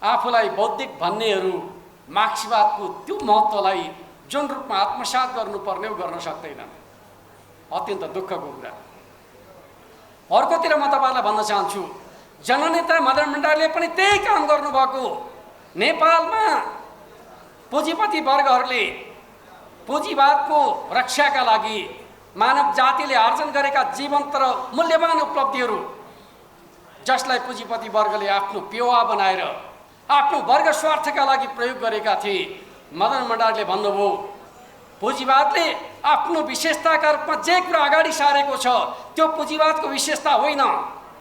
आफूलाई बौद्धिक भन्नेहरू मार्क्सवादको त्यो महत्त्वलाई जुन रूपमा आत्मसात गर्नुपर्ने हो गर्न सक्दैनन्। अत्यन्त दुःखको कुरा। अर्कोतिर म तपाईहरुलाई भन्न चाहन्छु, जननेता मदन भण्डारीले पनि त्यही काम गर्नुभएको। नेपालमा पुँजीपति वर्गहरूले पुँजीवादको रक्षाका लागि मानव जातिले आर्जन गरेका जीवन्त र मूल्यवान उपलब्धिहरू जसलाई पुँजीपति वर्गले आफ्नो पेवा बनाएर आफ्नो वर्ग स्वार्थका लागि प्रयोग गरेका थिए, मदन भण्डारीले भन्नुभयो पुँजीवादले आफ्नो विशेषताका रूपमा जे कुरा अगाडि सारेको छ त्यो पुँजीवादको विशेषता होइन,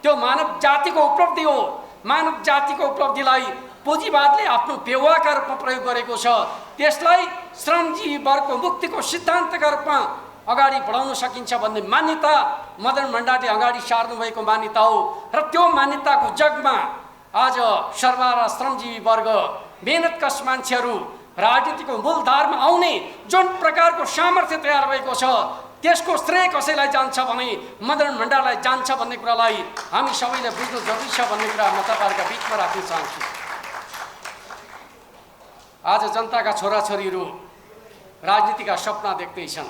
त्यो मानव जातिको उपलब्धि हो। मानव जातिको उपलब्धिलाई पुँजीवादले आफ्नो पेवाका रूपमा प्रयोग गरेको छ। त्यसलाई श्रमजीवी वर्गको मुक्तिको सिद्धान्तका रूपमा अगाडि बढाउन सकिन्छ भन्ने मान्यता मदन भण्डारीले अगाडि सार्नु भएको मान्यता हो। र त्यो मान्यताको जगमा आज सर्वहारा श्रमजीवी वर्ग, मेहनतकश मान्छेहरू राजनीतिको मूलधारमा आउने जुन प्रकारको सामर्थ्य तयार भएको छ त्यसको श्रेय कसैलाई जान्छ भने मदन भण्डारीलाई जान्छ भन्ने कुरालाई हामी सबैले बुझ्नु जरुरी छ भन्ने कुरा म तपाईहरुका बीचमा राख्न चाहन्छु। आज जनताका छोराछोरीहरू राजनीतिका सपना देख्दैछन्।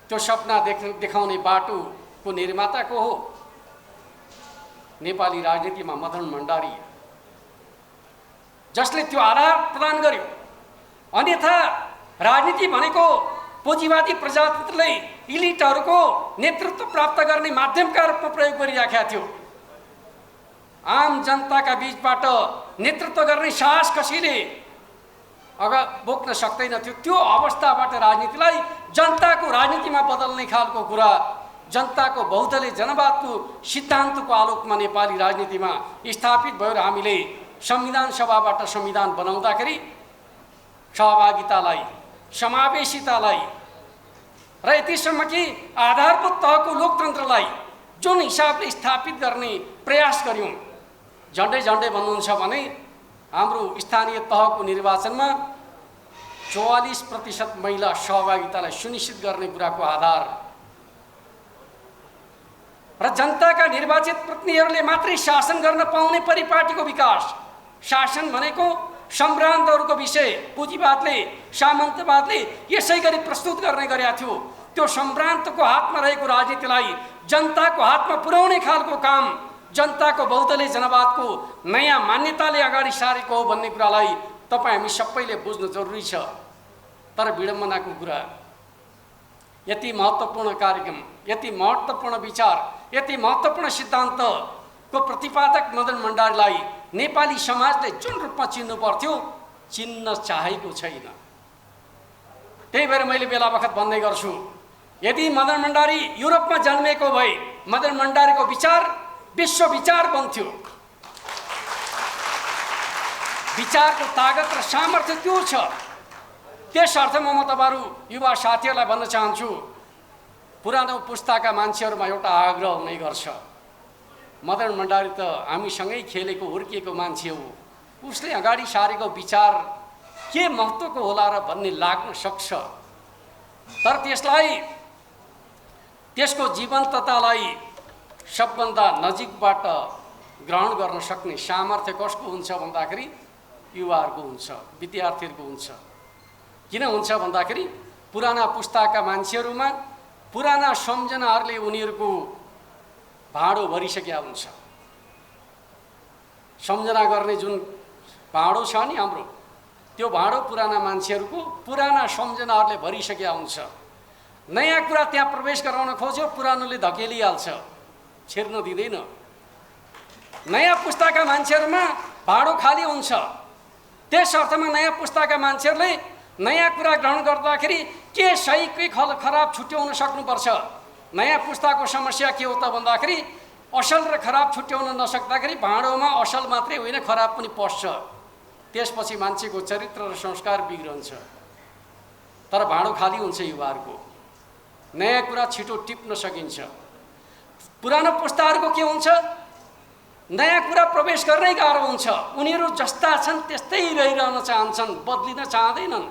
त्यो सपना देखाउने बाटोको निर्माता को हो? नेपाली राजनीतिमा मदन भण्डारी। जसले त्यो आधार प्रदान गर्यो। अन्यथा राजनीति भनेको पुँजीवादी प्रजातन्त्रले इलिटहरूको नेतृत्व प्राप्त गर्ने माध्यमका रूपमा प्रयोग गरिराखेका थियो। आम जनताका बीचबाट नेतृत्व गर्ने साहस कसैले अगा बोक्न सक्दैन थियो। त्यो अवस्थाबाट राजनीतिलाई जनताको राजनीतिमा बदल्ने खालको कुरा, जनताको बहुदलीय जनवादको सिद्धान्तको आलोकमा नेपाली राजनीतिमा स्थापित भयो र हामीले संविधान सभाबाट संविधान बनाउँदाखेरि सहभागितालाई, समावेशितालाई र यतिसम्म कि आधारभूत तहको लोकतन्त्रलाई जुन हिसाबले स्थापित गर्ने प्रयास गर्यौँ। झन्डै झन्डै भन्नुहुन्छ भने हाम्रो स्थानीय तहको निर्वाचनमा 44% महिला सहभागितालाई सुनिश्चित गर्ने कुराको आधार र जनताका निर्वाचित प्रतिनिधिहरूले मात्रै शासन गर्न पाउने परिपाटीको विकास। शासन भनेको सम्भ्रान्तहरूको विषय पुँजीवादले, सामन्तवादले यसै गरी प्रस्तुत गर्ने गरेका थियो। त्यो सम्भ्रान्तको हातमा रहेको राजनीतिलाई जनताको हातमा पुर्याउने खालको काम जनताको बहुदलीय जनवादको नयाँ मान्यताले अगाडि सारेको हो भन्ने कुरालाई तपाईँ हामी सबैले बुझ्नु जरुरी छ। तर विडम्बनाको कुरा, यति महत्त्वपूर्ण कार्यक्रम, यति महत्त्वपूर्ण विचार, यति महत्त्वपूर्ण सिद्धान्तको प्रतिपादक मदन भण्डारीलाई नेपाली समाजले जुन रूपमा चिन्नु पर्थ्यो चिन्न चाहेको छैन। त्यही भएर मैले बेला बखत भन्दै गर्छु, यदि मदन भण्डारी युरोपमा जन्मेको भए मदन भण्डारीको विचार विश्व विचार बन्थ्यो। विचारको तागत र सामर्थ्य त्यो छ। त्यस अर्थमा म तपाईँहरू युवा साथीहरूलाई भन्न चाहन्छु, पुरानो पुस्ताका मान्छेहरूमा एउटा आग्रह हुने गर्छ। मदन भण्डारी त हामीसँगै खेलेको हुर्किएको मान्छे हो, उसले अगाडि सारेको विचार के महत्त्वको होला र भन्ने लाग्न सक्छ। तर त्यसलाई, त्यसको जीवन्ततालाई सबभन्दा नजिकबाट ग्रहण गर्न सक्ने सामर्थ्य कसको हुन्छ भन्दाखेरि युवाहरूको हुन्छ, विद्यार्थीहरूको हुन्छ। किन हुन्छ भन्दाखेरि पुराना पुस्ताका मान्छेहरूमा पुराना सम्झनाहरूले उनीहरूको भाँडो भरिसकेका हुन्छ। सम्झना गर्ने जुन भाँडो छ नि हाम्रो, त्यो भाँडो पुराना मान्छेहरूको पुराना सम्झनाहरूले भरिसकेका हुन्छ। नयाँ कुरा त्यहाँ प्रवेश गराउन खोज्यो, पुरानोले धकेलिहाल्छ, छिर्न दिँदैन। नयाँ पुस्ताका मान्छेहरूमा भाँडो खाली हुन्छ। त्यस अर्थमा नयाँ पुस्ताका मान्छेहरूले नयाँ कुरा ग्रहण गर्दाखेरि के सही के खराब छुट्याउन सक्नुपर्छ। नयाँ पुस्ताको समस्या के हो त भन्दाखेरि असल र खराब छुट्याउन नसक्दाखेरि भाँडोमा असल मात्रै होइन खराब पनि पस्छ। त्यसपछि मान्छेको चरित्र र संस्कार बिग्रन्छ। तर भाँडो खाली हुन्छ युवाहरूको, नयाँ कुरा छिटो टिप्न सकिन्छ। पुरानो पुस्ताहरूको के हुन्छ, नयाँ कुरा प्रवेश गर्नै गाह्रो हुन्छ। उनीहरू जस्ता छन् त्यस्तै रहिरहन चाहन्छन्, बदलिन चाहँदैनन्।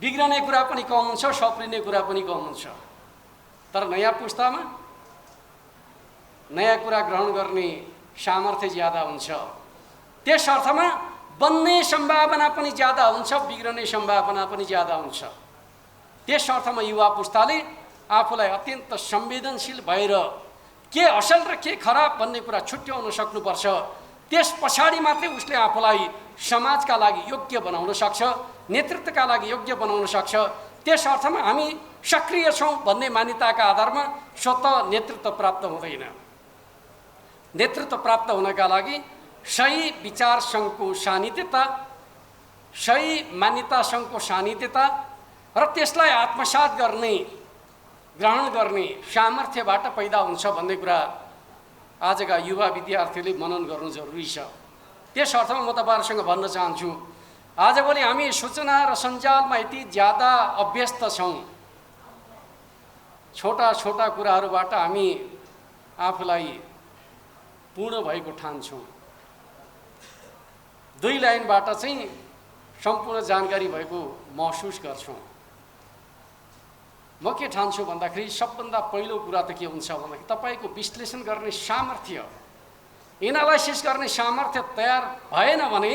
बिग्रने कुरा पनि कम हुन्छ, सप्रिने कुरा पनि कम हुन्छ। तर नयाँ पुस्तामा नयाँ कुरा ग्रहण गर्ने सामर्थ्य ज्यादा हुन्छ। त्यस अर्थमा बन्ने सम्भावना पनि ज्यादा हुन्छ, बिग्रने सम्भावना पनि ज्यादा हुन्छ। त्यस अर्थमा युवा पुस्ताले आफूलाई अत्यन्त संवेदनशील भएर के असल र के खराब भन्ने कुरा छुट्याउन सक्नुपर्छ। त्यस पछाडि मात्रै उसले आफूलाई समाजका लागि योग्य बनाउन सक्छ, नेतृत्वका लागि योग्य बनाउन सक्छ। त्यस अर्थमा हामी सक्रिय छौँ भन्ने मान्यताका आधारमा स्वतः नेतृत्व प्राप्त हुँदैन। नेतृत्व प्राप्त हुनका लागि सही विचार सङ्घको सानिध्यता, सही मान्यता सङ्घको सानिध्यता र त्यसलाई आत्मसात गर्ने, ग्रहण गर्ने सामर्थ्यबाट पैदा हुन्छ भन्ने कुरा आजका युवा विद्यार्थीहरूले मनन गर्नु जरुरी छ। त्यस अर्थमा म तपाईँहरूसँग भन्न चाहन्छु, आजभोलि हामी सूचना र सञ्जालमा यति ज्यादा अभ्यस्त छौँ, छोटा छोटा कुराहरूबाट हामी आफूलाई पूर्ण भएको ठान्छौँ। 2 लाइनबाट चाहिँ सम्पूर्ण जानकारी भएको महसुस गर्छौँ। म के ठान्छु भन्दाखेरि सबभन्दा पहिलो कुरा त के हुन्छ भन्दाखेरि तपाईँको विश्लेषण गर्ने सामर्थ्य, एनालाइसिस गर्ने सामर्थ्य तयार भएन भने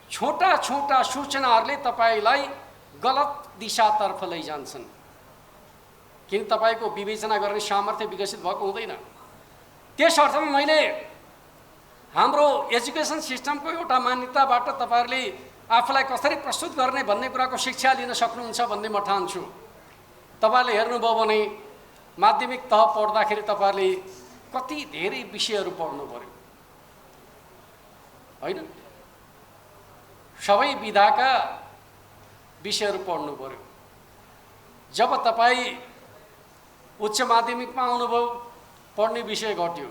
छोटा छोटा सूचनाहरूले तपाईँलाई गलत दिशातर्फ लैजान्छन्। किन तपाईँको विवेचना गर्ने सामर्थ्य विकसित भएको हुँदैन। त्यस अर्थमा मैले हाम्रो एजुकेसन सिस्टमको एउटा मान्यताबाट तपाईहरुले आफूलाई कसरी प्रस्तुत गर्ने भन्ने कुराको शिक्षा लिन सक्नुहुन्छ भन्ने म ठान्छु। तपाईले हेर्नुभयो भने माध्यमिक तह पढ्दाखेरि तपाईहरुले कति धेरै विषयहरू पढ्नु पर्यो हैन? सबै विधाका विषयहरू पढ्नु पर्यो। जब तपाई उच्च माध्यमिकमा आउनुभयो पढ्ने विषय घट्यो।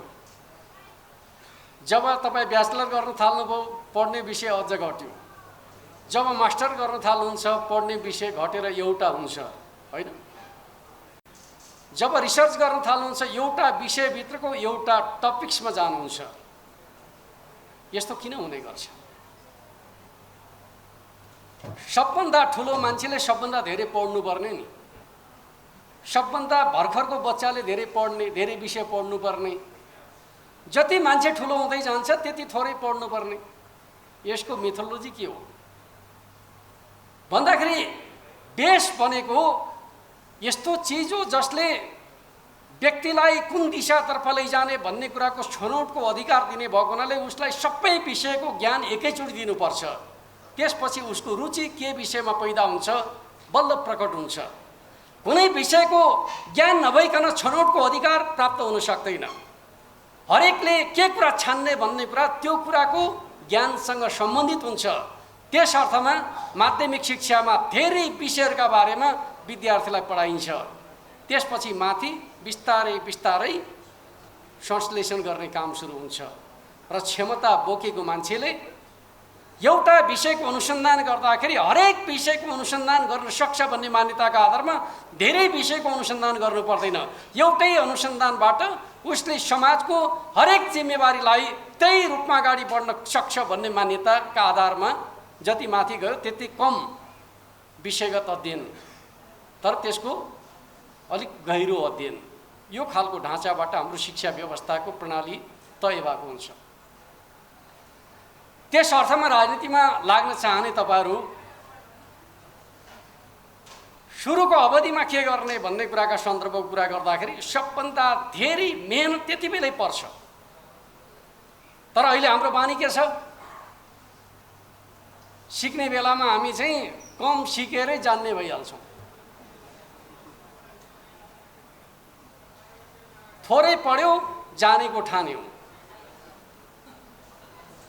जब तपाई ब्याचलर गर्न थाल्नुभयो पढ्ने विषय अझ घट्यो। जब मास्टर गर्न थाल्नुहुन्छ पढ्ने विषय घटेर एउटा हुन्छ हैन? जब रिसर्च गर्न थाल्नुहुन्छ एउटा विषयभित्रको एउटा टपिक्समा जानुहुन्छ। यस्तो किन हुने गर्छ? सबभन्दा ठुलो मान्छेले सबभन्दा धेरै पढ्नु पर्ने नि। सबभन्दा भर्खरको बच्चाले धेरै पढ्ने, धेरै विषय पढ्नु पर्ने। जति मान्छे ठुलो हुँदै जान्छ त्यति थोरै पढ्नु पर्ने। यसको मिथोलोजी के हो भन्दाखेरि देश भनेको यस्तो चीज हो जसले व्यक्तिलाई कुन दिशातर्फ लैजाने भन्ने कुराको छनौटको अधिकार दिने भएको हुनाले उसलाई सबै विषयको ज्ञान एकैचोटि दिनुपर्छ। त्यसपछि उसको रुचि के विषयमा पैदा हुन्छ बल्ल प्रकट हुन्छ। कुनै विषयको ज्ञान नभइकन छनौटको अधिकार प्राप्त हुन सक्दैन। हरेकले के कुरा छान्ने भन्ने कुरा त्यो कुराको ज्ञानसँग सम्बन्धित हुन्छ। त्यस अर्थमा माध्यमिक शिक्षामा धेरै विषयहरूका बारेमा विद्यार्थीलाई पढाइन्छ। त्यसपछि माथि बिस्तारै बिस्तारै संश्लेषण गर्ने काम सुरु हुन्छ र क्षमता बोकेको मान्छेले एउटा विषयको अनुसन्धान गर्दाखेरि हरेक विषयको अनुसन्धान गर्न सक्छ भन्ने मान्यताका आधारमा धेरै विषयको अनुसन्धान गर्नु पर्दैन। एउटै अनुसन्धानबाट उसले समाजको हरेक जिम्मेवारीलाई त्यही रूपमा अगाडि बढ्न सक्छ भन्ने मान्यताका आधारमा जति माथि गयो त्यति कम विषयगत अध्ययन, तर त्यसको अलिक गहिरो अध्ययन, यो खालको ढाँचाबाट हाम्रो शिक्षा व्यवस्थाको प्रणाली तय भएको हुन्छ। त्यस अर्थमा राजनीतिमा लाग्न चाहने तपाईहरु सुरुको अवधिमा के गर्ने भन्ने कुराका सन्दर्भको कुरा गर्दाखेरि सबभन्दा धेरै मेहनत त्यति बेलै पर्छ। तर अहिले हाम्रो बानी के छ? सिक्ने बेलामा हामी चाहिँ कम सिकेरै जान्ने भइहाल्छौँ। थोरै पढ्यो जानेको ठान्यो।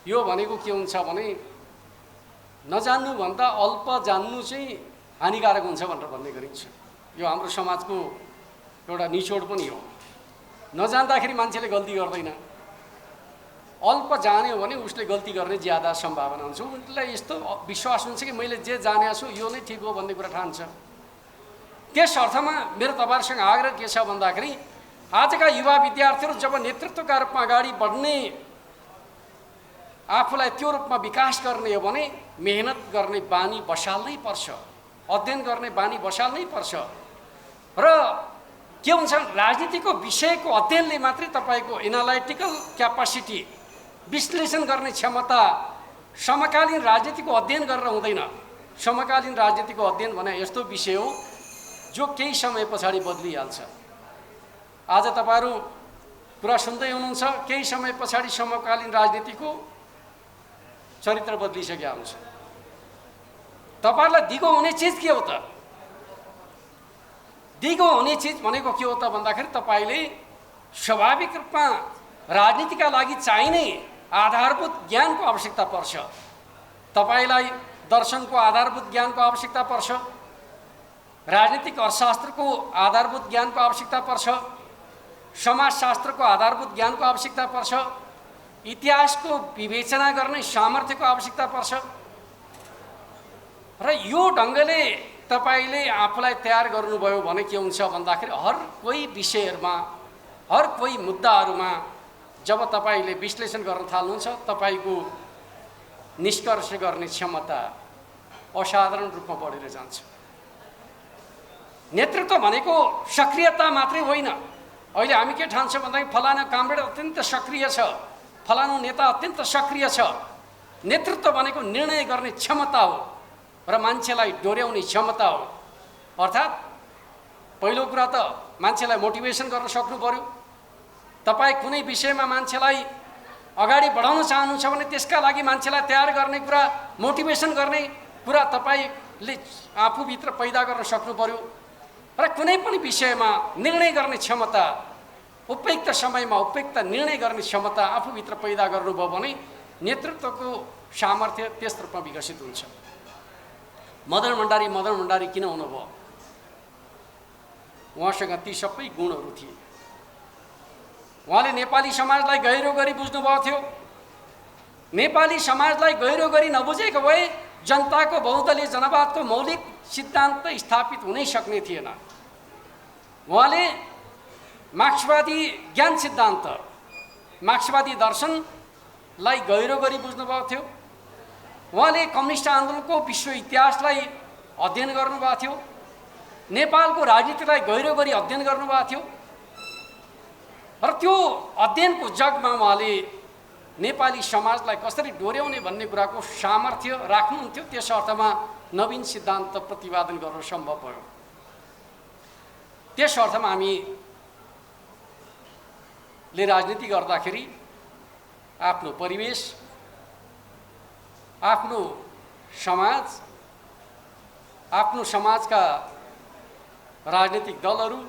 यो भनेको के हुन्छ भने नजान्नु भन्दा अल्प जान्नु चाहिँ हानिकारक हुन्छ भनेर भन्ने गरिन्छ। यो हाम्रो समाजको एउटा निचोड पनि हो। नजान्दाखेरि मान्छेले गल्ती गर्दैन, अल्प जान्यो भने उसले गल्ती गर्ने ज्यादा सम्भावना हुन्छ। उसलाई यस्तो विश्वास हुन्छ कि मैले जे जानेको छु यो नै ठिक हो भन्ने कुरा ठान्छ। त्यस अर्थमा मेरो तपाईहरुसँग आग्रह के छ भन्दाखेरि आजका युवा विद्यार्थीहरू जब नेतृत्वका रूपमा अगाडि बढ्ने, आफूलाई त्यो रूपमा विकास गर्ने हो भने मेहनत गर्ने बानी बसाल्नै पर्छ, अध्ययन गर्ने बानी बसाल्नै पर्छ। र के हुन्छ राजनीतिको विषयको अध्ययनले मात्रै तपाईको एनालाइटिकल क्यापासिटी, विश्लेषण गर्ने क्षमता समकालीन राजनीतिको अध्ययन गरेर हुँदैन। समकालीन राजनीतिको अध्ययन भने यस्तो विषय हो जो केही समय पछाडि बदलिहाल्छ। आज तपाईहरु कुरा सुन्दै हुनुहुन्छ, केही समय पछाडि समकालीन राजनीतिको चरित्र बदलिसकेको हुन्छ। तपाईहरुलाई दिगो हुने चीज के हो त? दिगो हुने चीज भनेको के हो त भन्दाखेरि तपाईले स्वाभाविक रूपमा राजनीतिका लागि चाहिने आधारभूत ज्ञानको आवश्यकता पर्छ। तपाईलाई दर्शनको आधारभूत ज्ञानको आवश्यकता पर्छ, राजनीतिक अर्थशास्त्रको आधारभूत ज्ञानको आवश्यकता पर्छ, समाजशास्त्रको आधारभूत ज्ञानको आवश्यकता पर्छ, इतिहासको विवेचना गर्ने सामर्थ्यको आवश्यकता पर्छ। र यो ढङ्गले तपाईले आफूलाई तयार गर्नुभयो भने के हुन्छ भन्दाखेरि हर कोही विषयहरुमा, हर कोही मुद्दाहरुमा जब तपाईले विश्लेषण गर्न थाल्नुहुन्छ तपाईको निष्कर्ष गर्ने क्षमता असाधारण रूपमा बढेर जान्छ। नेतृत्व भनेको सक्रियता मात्रै होइन। अहिले हामी के ठान्छौँ भन्दाखेरि फलाना कामरेड अत्यन्त सक्रिय छ, फलानु नेता अत्यन्त सक्रिय छ। नेतृत्व भनेको निर्णय गर्ने क्षमता हो र मान्छेलाई डोर्याउने क्षमता हो। अर्थात् पहिलो कुरा त मान्छेलाई मोटिभेसन गर्न सक्नु पर्यो। तपाई कुनै विषयमा मान्छेलाई अगाडि बढाउन चाहनुहुन्छ भने त्यसका लागि मान्छेलाई तयार गर्ने कुरा, मोटिभेसन गर्ने कुरा तपाईँले आफूभित्र पैदा गर्न सक्नु पर्यो। र कुनै पनि विषयमा निर्णय गर्ने क्षमता, उपयुक्त समयमा उपयुक्त निर्णय गर्ने क्षमता आफूभित्र पैदा गर्नुभयो भने नेतृत्वको सामर्थ्य त्यस रूपमा विकसित हुन्छ। मदन भण्डारी किन हुनुभयो? उहाँसँग ती सबै गुणहरू थिए। उहाँले नेपाली समाजलाई गहिरो गरी बुझ्नुभएको थियो। नेपाली समाजलाई गहिरो गरी नबुझेको भए जनताको बहुदलीय जनवादको मौलिक सिद्धान्त स्थापित हुनै सक्ने थिएन। उहाँले मार्क्सवादी ज्ञान सिद्धान्त, मार्क्सवादी दर्शनलाई गहिरो गरी बुझ्नुभएको थियो। उहाँले कम्युनिस्ट आन्दोलनको विश्व इतिहासलाई अध्ययन गर्नुभएको थियो। नेपालको राजनीतिलाई गहिरो गरी अध्ययन गर्नुभएको थियो। र त्यो अध्ययनको जगमा उहाँले नेपाली समाजलाई कसरी डोर्याउने भन्ने कुराको सामर्थ्य राख्नुहुन्थ्यो। त्यस अर्थमा नवीन सिद्धान्त प्रतिपादन गर्न सम्भव भयो। त्यस अर्थमा हामीले राजनीति गर्दाखेरि आफ्नो परिवेश, आफ्नो समाज, आफ्नो समाजका राजनीतिक दलहरू,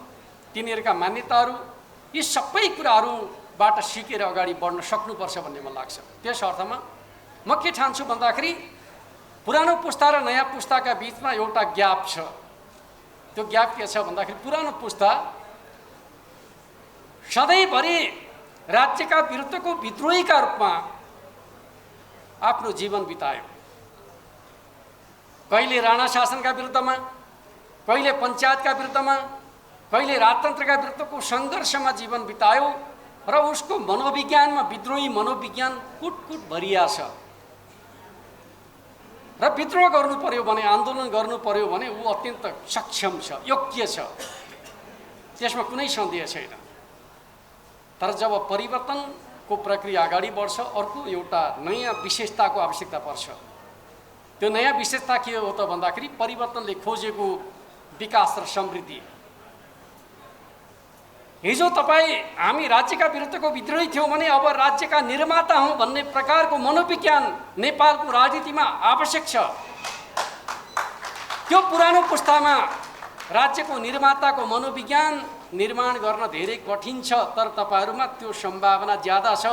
तिनीहरूका मान्यताहरू, यी सबै कुराहरूबाट सिकेर अगाडि बढ्न सक्नुपर्छ भन्ने मलाई लाग्छ। त्यस अर्थमा म के ठान्छु भन्दाखेरि पुरानो पुस्ता र नयाँ पुस्ताका बिचमा एउटा ग्याप छ। त्यो ग्याप के छ भन्दाखेरि पुरानो पुस्ता सधैँभरि राज्यका विरुद्धको विद्रोहीका रूपमा आफ्नो जीवन बितायो। कहिले राणा शासनका विरुद्धमा, कहिले पञ्चायतका विरुद्धमा, कहिले राजतन्त्रका विरुद्धको सङ्घर्षमा जीवन बितायो र उसको मनोविज्ञानमा विद्रोही मनोविज्ञान कुटकुट भरिया छ। र विद्रोह गर्नु पर्यो भने, आन्दोलन गर्नु पर्यो भने ऊ अत्यन्त सक्षम छ, योग्य छ, त्यसमा कुनै सन्देह छैन। तर जब परिवर्तनको प्रक्रिया अगाडि बढ्छ, अर्को एउटा नयाँ विशेषताको आवश्यकता पर्छ। त्यो नयाँ विशेषता के हो त भन्दाखेरि परिवर्तनले खोजेको विकास र समृद्धि। हिजो हामी राज्यका विरुद्धको विद्रोही थियौँ भने अब राज्यका निर्माता हौँ भन्ने प्रकारको मनोविज्ञान नेपालको राजनीतिमा आवश्यक छ। त्यो पुरानो पुस्तामा राज्यको निर्माताको मनोविज्ञान निर्माण गर्न धेरै कठिन छ, तर तपाईँहरूमा त्यो सम्भावना ज्यादा छ।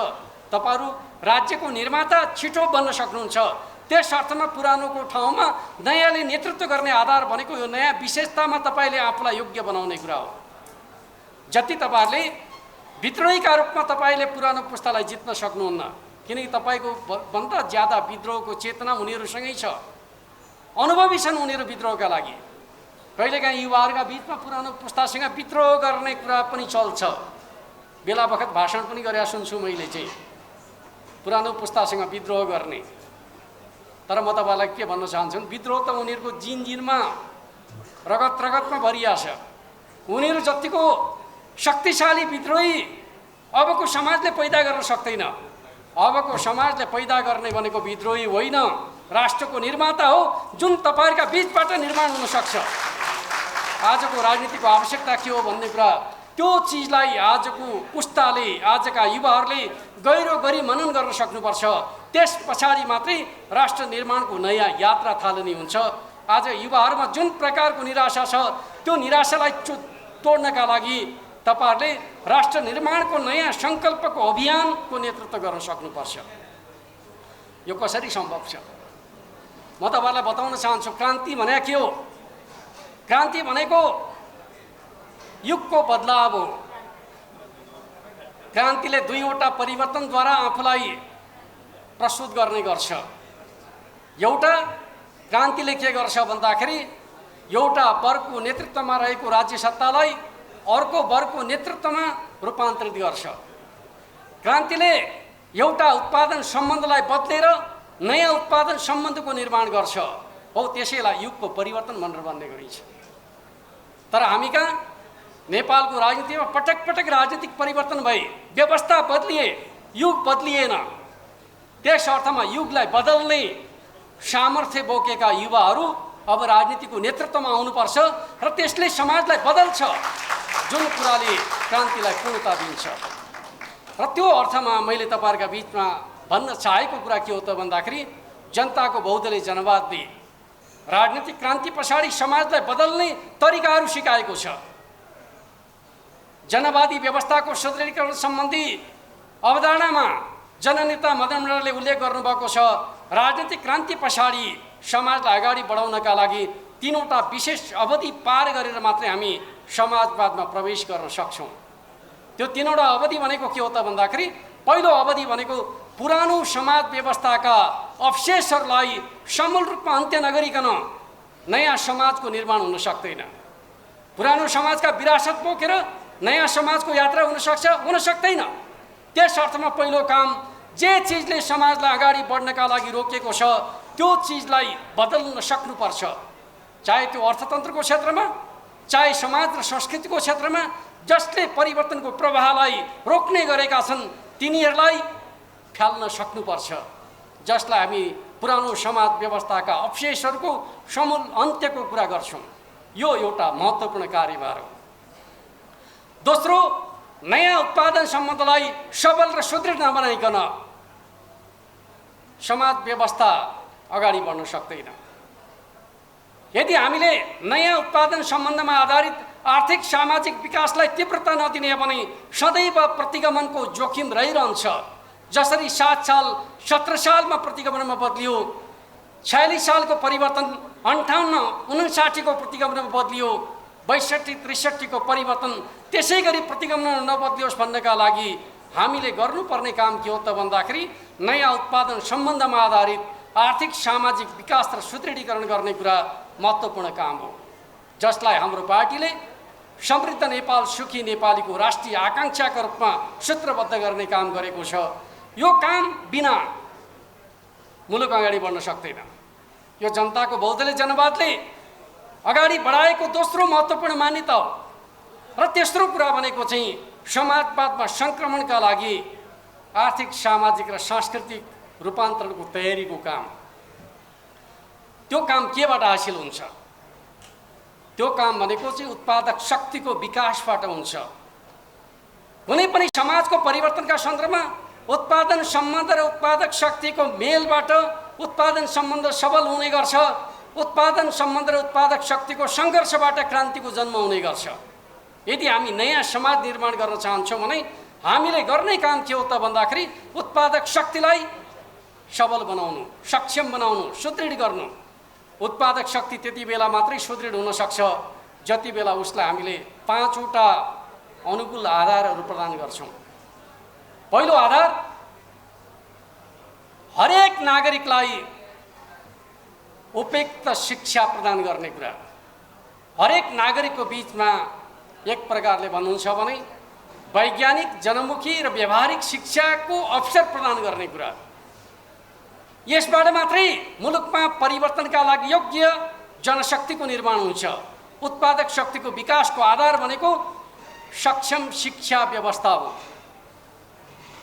तपाईँहरू राज्यको निर्माता छिटो बन्न सक्नुहुन्छ। त्यस अर्थमा पुरानोको ठाउँमा नयाँले नेतृत्व गर्ने आधार भनेको यो नयाँ विशेषतामा तपाईँले आफूलाई योग्य बनाउने कुरा हो। जति तपाईँहरूले विद्रोहीका रूपमा तपाईँले पुरानो पुस्तालाई जित्न सक्नुहुन्न, किनकि तपाईँको भन्दा ज्यादा विद्रोहको चेतना उनीहरूसँगै छ, अनुभवी छन् उनीहरू विद्रोहका लागि। कहिलेकाहीँ युवाहरूका बिचमा पुरानो पुस्तासँग विद्रोह गर्ने कुरा पनि चल्छ। बेला बखत भाषण पनि गरेर सुन्छु मैले चाहिँ पुरानो पुस्तासँग विद्रोह गर्ने। तर म तपाईँलाई के भन्न चाहन्छु, विद्रोह त उनीहरूको जिनमा रगत रगतमा भरिया छ। उनीहरू जतिको शक्तिशाली विद्रोही अबको समाजले पैदा गर्न सक्दैन। अबको समाजले पैदा गर्ने भनेको विद्रोही होइन, राष्ट्रको निर्माता हो, जुन तपाईँहरूका बिचबाट निर्माण हुन सक्छ। आजको राजनीतिको आवश्यकता के हो भन्ने कुरा, त्यो चिजलाई आजको पुस्ताले, आजका युवाहरूले गहिरो गरी मनन गर्न सक्नुपर्छ। त्यस पछाडि मात्रै राष्ट्र निर्माणको नयाँ यात्रा थालनी हुन्छ। आज युवाहरूमा जुन प्रकारको निराशा छ, त्यो निराशालाई तोड्नका लागि तपाईँहरूले राष्ट्र निर्माणको नयाँ सङ्कल्पको अभियानको नेतृत्व गर्न सक्नुपर्छ। यो कसरी सम्भव छ म तपाईँलाई बताउन चाहन्छु। क्रान्ति भने के हो? क्रान्ति भनेको युगको बदलाव हो। क्रान्तिले दुईवटा परिवर्तनद्वारा आफूलाई प्रस्तुत गर्ने गर्छ। एउटा क्रान्तिले के गर्छ भन्दाखेरि एउटा वर्गको नेतृत्वमा रहेको राज्य सत्तालाई अर्को वर्गको नेतृत्वमा रूपान्तरित गर्छ। क्रान्तिले एउटा उत्पादन सम्बन्धलाई बदलेर नयाँ उत्पादन सम्बन्धको निर्माण गर्छ। हो त्यसैलाई युगको परिवर्तन भनेर भन्ने गरिन्छ। तर हामी कहाँ नेपालको राजनीतिमा पटक पटक राजनीतिक परिवर्तन भए, व्यवस्था बदलिए, युग बदलिएन। त्यस अर्थमा युगलाई बदल्ने सामर्थ्य बोकेका युवाहरू अब राजनीतिको नेतृत्वमा आउनुपर्छ र त्यसले समाजलाई बदल्छ, जुन कुराले क्रान्तिलाई पूर्णता दिन्छ। र त्यो अर्थमा मैले तपाईँहरूका बिचमा भन्न चाहेको कुरा के हो त भन्दाखेरि जनताको बहुदलीय जनवादले राजनीतिक क्रान्ति पछाडि समाजलाई बदल्ने तरिकाहरू सिकाएको छ। जनवादी व्यवस्थाको सुदृढीकरण सम्बन्धी अवधारणामा जननेता मदन मण्डलले उल्लेख गर्नुभएको छ, राजनीतिक क्रान्ति पछाडि समाजलाई अगाडि बढाउनका लागि 3वटा विशेष अवधि पार गरेर मात्रै हामी समाजवादमा प्रवेश गर्न सक्छौँ। त्यो 3वटा अवधि भनेको के हो त भन्दाखेरि पहिलो अवधि भनेको पुरानो समाज व्यवस्थाका अवशेषहरूलाई समूल रूपमा अन्त्य नगरिकन नयाँ समाजको निर्माण हुन सक्दैन। पुरानो समाजका विरासत बोकेर नयाँ समाजको यात्रा हुन सक्दैन। त्यस अर्थमा पहिलो काम जे चिजले समाजलाई अगाडि बढ्नका लागि रोकेको छ त्यो चिजलाई बदल्न सक्नुपर्छ, चाहे त्यो अर्थतन्त्रको क्षेत्रमा, चाहे समाज र संस्कृतिको क्षेत्रमा। जसले परिवर्तनको प्रवाहलाई रोक्ने गरेका छन् तिनीहरूलाई फ्याल्न सक्नुपर्छ, जसलाई हामी पुरानो समाज व्यवस्थाका अवशेषहरूको समूल अन्त्यको कुरा गर्छौँ। यो एउटा महत्त्वपूर्ण कार्यभार हो। दोस्रो, नयाँ उत्पादन सम्बन्धलाई सबल र सुदृढ नबनाइकन समाज व्यवस्था अगाडि बढ्न सक्दैन। यदि हामीले नयाँ उत्पादन सम्बन्धमा आधारित आर्थिक सामाजिक विकासलाई तीव्रता नदिने भने सदैव प्रतिगमनको जोखिम रहिरहन्छ। जसरी 7 साल 17 सालमा प्रतिगमनमा बदलियो, 46 सालको परिवर्तन 58-59 को प्रतिगमनमा बदलियो, 62-63 को परिवर्तन त्यसै गरी प्रतिगमन नबदलियोस् भन्नका लागि हामीले गर्नुपर्ने काम के हो त भन्दाखेरि नयाँ उत्पादन सम्बन्धमा आधारित आर्थिक सामाजिक विकास र सुदृढीकरण गर्ने कुरा महत्त्वपूर्ण काम हो, जसलाई हाम्रो पार्टीले समृद्ध नेपाल सुखी नेपालीको राष्ट्रिय आकांक्षाका रूपमा सूत्रबद्ध गर्ने काम गरेको छ। यो काम बिना मुलुक अगाडि बढ्न सक्दैन। यो जनताको बहुदलीय जनवादले अगाडि बढाएको दोस्रो महत्त्वपूर्ण मान्यता हो। र तेस्रो कुरा भनेको चाहिँ समाजवादमा सङ्क्रमणका लागि आर्थिक सामाजिक र सांस्कृतिक रूपान्तरणको तयारीको काम। त्यो काम केबाट हासिल हुन्छ? त्यो काम भनेको चाहिँ उत्पादक शक्तिको विकासबाट हुन्छ। कुनै पनि समाजको परिवर्तनका सन्दर्भमा उत्पादन सम्बन्ध र उत्पादक शक्तिको मेलबाट उत्पादन सम्बन्ध सबल हुने गर्छ। उत्पादन सम्बन्ध र उत्पादक शक्तिको सङ्घर्षबाट क्रान्तिको जन्म हुने गर्छ। यदि हामी नयाँ समाज निर्माण गर्न चाहन्छौँ भने हामीले गर्ने काम के हो त भन्दाखेरि उत्पादक शक्तिलाई सबल बनाउनु, सक्षम बनाउनु, सुदृढ गर्नु। उत्पादक शक्ति त्यति बेला मात्रै सुदृढ हुन सक्छ जति बेला उसलाई हामीले 5वटा अनुकूल आधारहरू प्रदान गर्छौँ। पहिलो आधार, हरेक नागरिकलाई उपयुक्त शिक्षा प्रदान गर्ने कुरा। हरेक नागरिकको बिचमा एक प्रकारले भन्नुहुन्छ भने वैज्ञानिक, जनमुखी र व्यावहारिक शिक्षाको अवसर प्रदान गर्ने कुरा। यसबाट मात्रै मुलुकमा परिवर्तनका लागि योग्य जनशक्तिको निर्माण हुन्छ। उत्पादक शक्तिको विकासको आधार भनेको सक्षम शिक्षा व्यवस्था हो,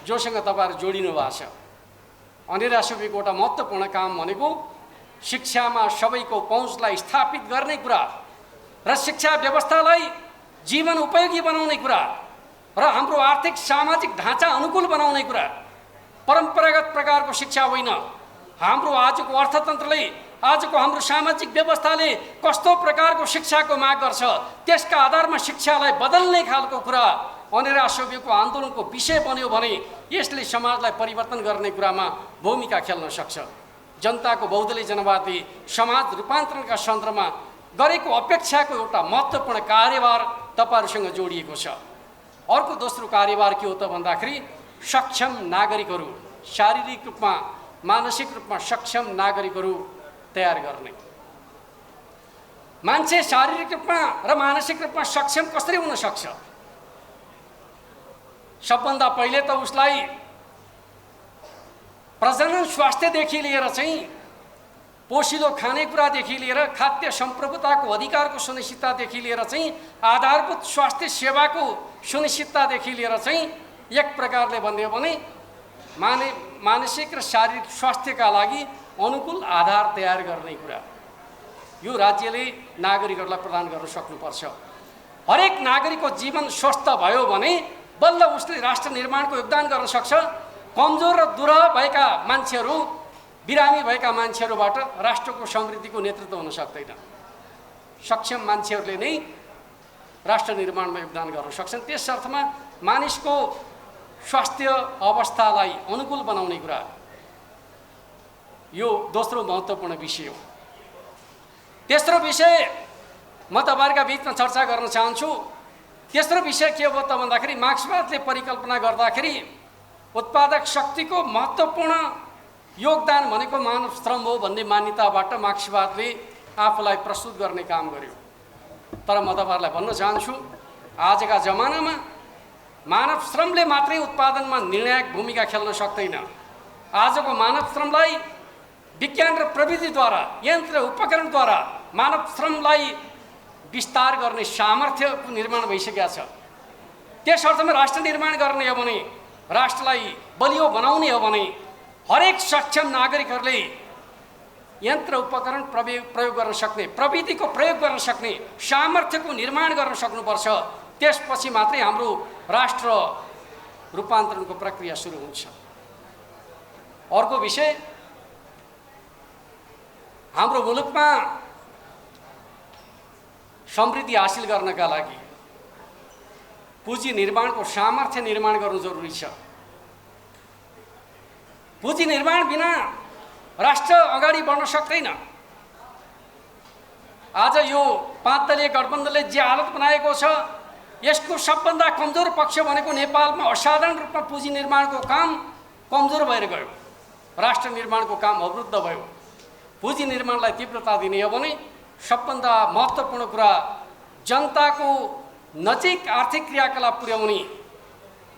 जोसँग तपाईँहरू जोडिनु भएको छ। अनिरा सुब्बाको एउटा महत्त्वपूर्ण काम भनेको शिक्षामा सबैको पहुँचलाई स्थापित गर्ने कुरा र शिक्षा व्यवस्थालाई जीवन उपयोगी बनाउने कुरा र हाम्रो आर्थिक सामाजिक ढाँचा अनुकूल बनाउने कुरा। परम्परागत प्रकारको शिक्षा होइन। हाम्रो आजको अर्थतन्त्रले, आजको हाम्रो सामाजिक व्यवस्थाले कस्तो प्रकारको शिक्षाको माग गर्छ त्यसका आधारमा शिक्षालाई बदल्ने खालको कुरा अनिरा सुब्बाको आन्दोलनको विषय बन्यो भने यसले समाजलाई परिवर्तन गर्ने कुरामा भूमिका खेल्न सक्छ। जनताको बहुदलीय जनवादले समाज रूपान्तरणका सन्दर्भमा गरेको अपेक्षाको एउटा महत्त्वपूर्ण कार्यभार तपाईँहरूसँग जोडिएको छ। अर्को दोस्रो कार्यभार के हो त भन्दाखेरि सक्षम नागरिकहरू, शारीरिक रूपमा मानसिक रूपमा सक्षम नागरिकहरू तयार गर्ने। मान्छे शारीरिक रूपमा र मानसिक रूपमा सक्षम कसरी हुन सक्छ? सबभन्दा पहिले त उसलाई प्रजनन स्वास्थ्यदेखि लिएर चाहिँ पोषिलो खानेकुरादेखि लिएर खाद्य सम्प्रभुताको अधिकारको सुनिश्चिततादेखि लिएर चाहिँ आधारभूत स्वास्थ्य सेवाको सुनिश्चिततादेखि लिएर चाहिँ एक प्रकारले भन्यो भने मानसिक र शारीरिक स्वास्थ्यका लागि अनुकूल आधार तयार गर्ने कुरा यो राज्यले नागरिकहरूलाई प्रदान गर्न सक्नुपर्छ। हरेक नागरिकको जीवन स्वस्थ भयो भने बल्ल उसले राष्ट्र निर्माणको योगदान गर्न सक्छ। कमजोर र दुर्बल भएका मान्छेहरू, बिरामी भएका मान्छेहरूबाट राष्ट्रको समृद्धिको नेतृत्व हुन सक्दैन। सक्षम मान्छेहरूले नै राष्ट्र निर्माणमा योगदान गर्न सक्छन्। त्यस अर्थमा मानिसको स्वास्थ्य अवस्थालाई अनुकूल बनाउने कुरा यो दोस्रो महत्त्वपूर्ण विषय हो। तेस्रो विषय म तपाईहरुका बीचमा चर्चा गर्न चाहन्छु। तेस्रो विषय के हो त भन्दाखेरि मार्क्सवादले परिकल्पना गर्दाखेरि उत्पादक शक्तिको महत्त्वपूर्ण योगदान भनेको मानव श्रम हो भन्ने मान्यताबाट मार्क्सवादले आफूलाई प्रस्तुत गर्ने काम गर्यो। तर म तपाईहरुलाई भन्न चाहन्छु, आजका जमानामा मानव श्रमले मात्रै उत्पादनमा निर्णायक भूमिका खेल्न सक्दैन। आजको मानव श्रमलाई विज्ञान र प्रविधिद्वारा, यन्त्र उपकरणद्वारा मानव श्रमलाई विस्तार गर्ने सामर्थ्यको निर्माण भइसकेको छ। त्यस अर्थमा राष्ट्र निर्माण गर्ने हो भने, राष्ट्रलाई बलियो बनाउने हो भने हरेक सक्षम नागरिकहरूले यन्त्र उपकरण प्रयोग गर्न सक्ने, प्रविधिको प्रयोग गर्न सक्ने सामर्थ्यको निर्माण गर्न सक्नुपर्छ। त्यसपछि मात्रै हाम्रो राष्ट्र रूपान्तरणको प्रक्रिया सुरु हुन्छ। अर्को विषय, हाम्रो मुलुकमा समृद्धि हासिल गर्नका लागि पुँजी निर्माणको सामर्थ्य निर्माण गर्नु जरुरी छ। पुँजी निर्माण बिना राष्ट्र अगाडि बढ्न सक्दैन। आज यो 5 दलीय गठबन्धनले जे हालत बनाएको छ, यसको सबभन्दा कमजोर पक्ष भनेको नेपालमा असाधारण रूपमा पुँजी निर्माणको काम कमजोर भएर गयो। राष्ट्र निर्माणको काम अवरुद्ध भयो। पुँजी निर्माणलाई तीव्रता दिने हो भने सबभन्दा महत्त्वपूर्ण कुरा जनताको नजिक आर्थिक क्रियाकलाप पुर्याउने,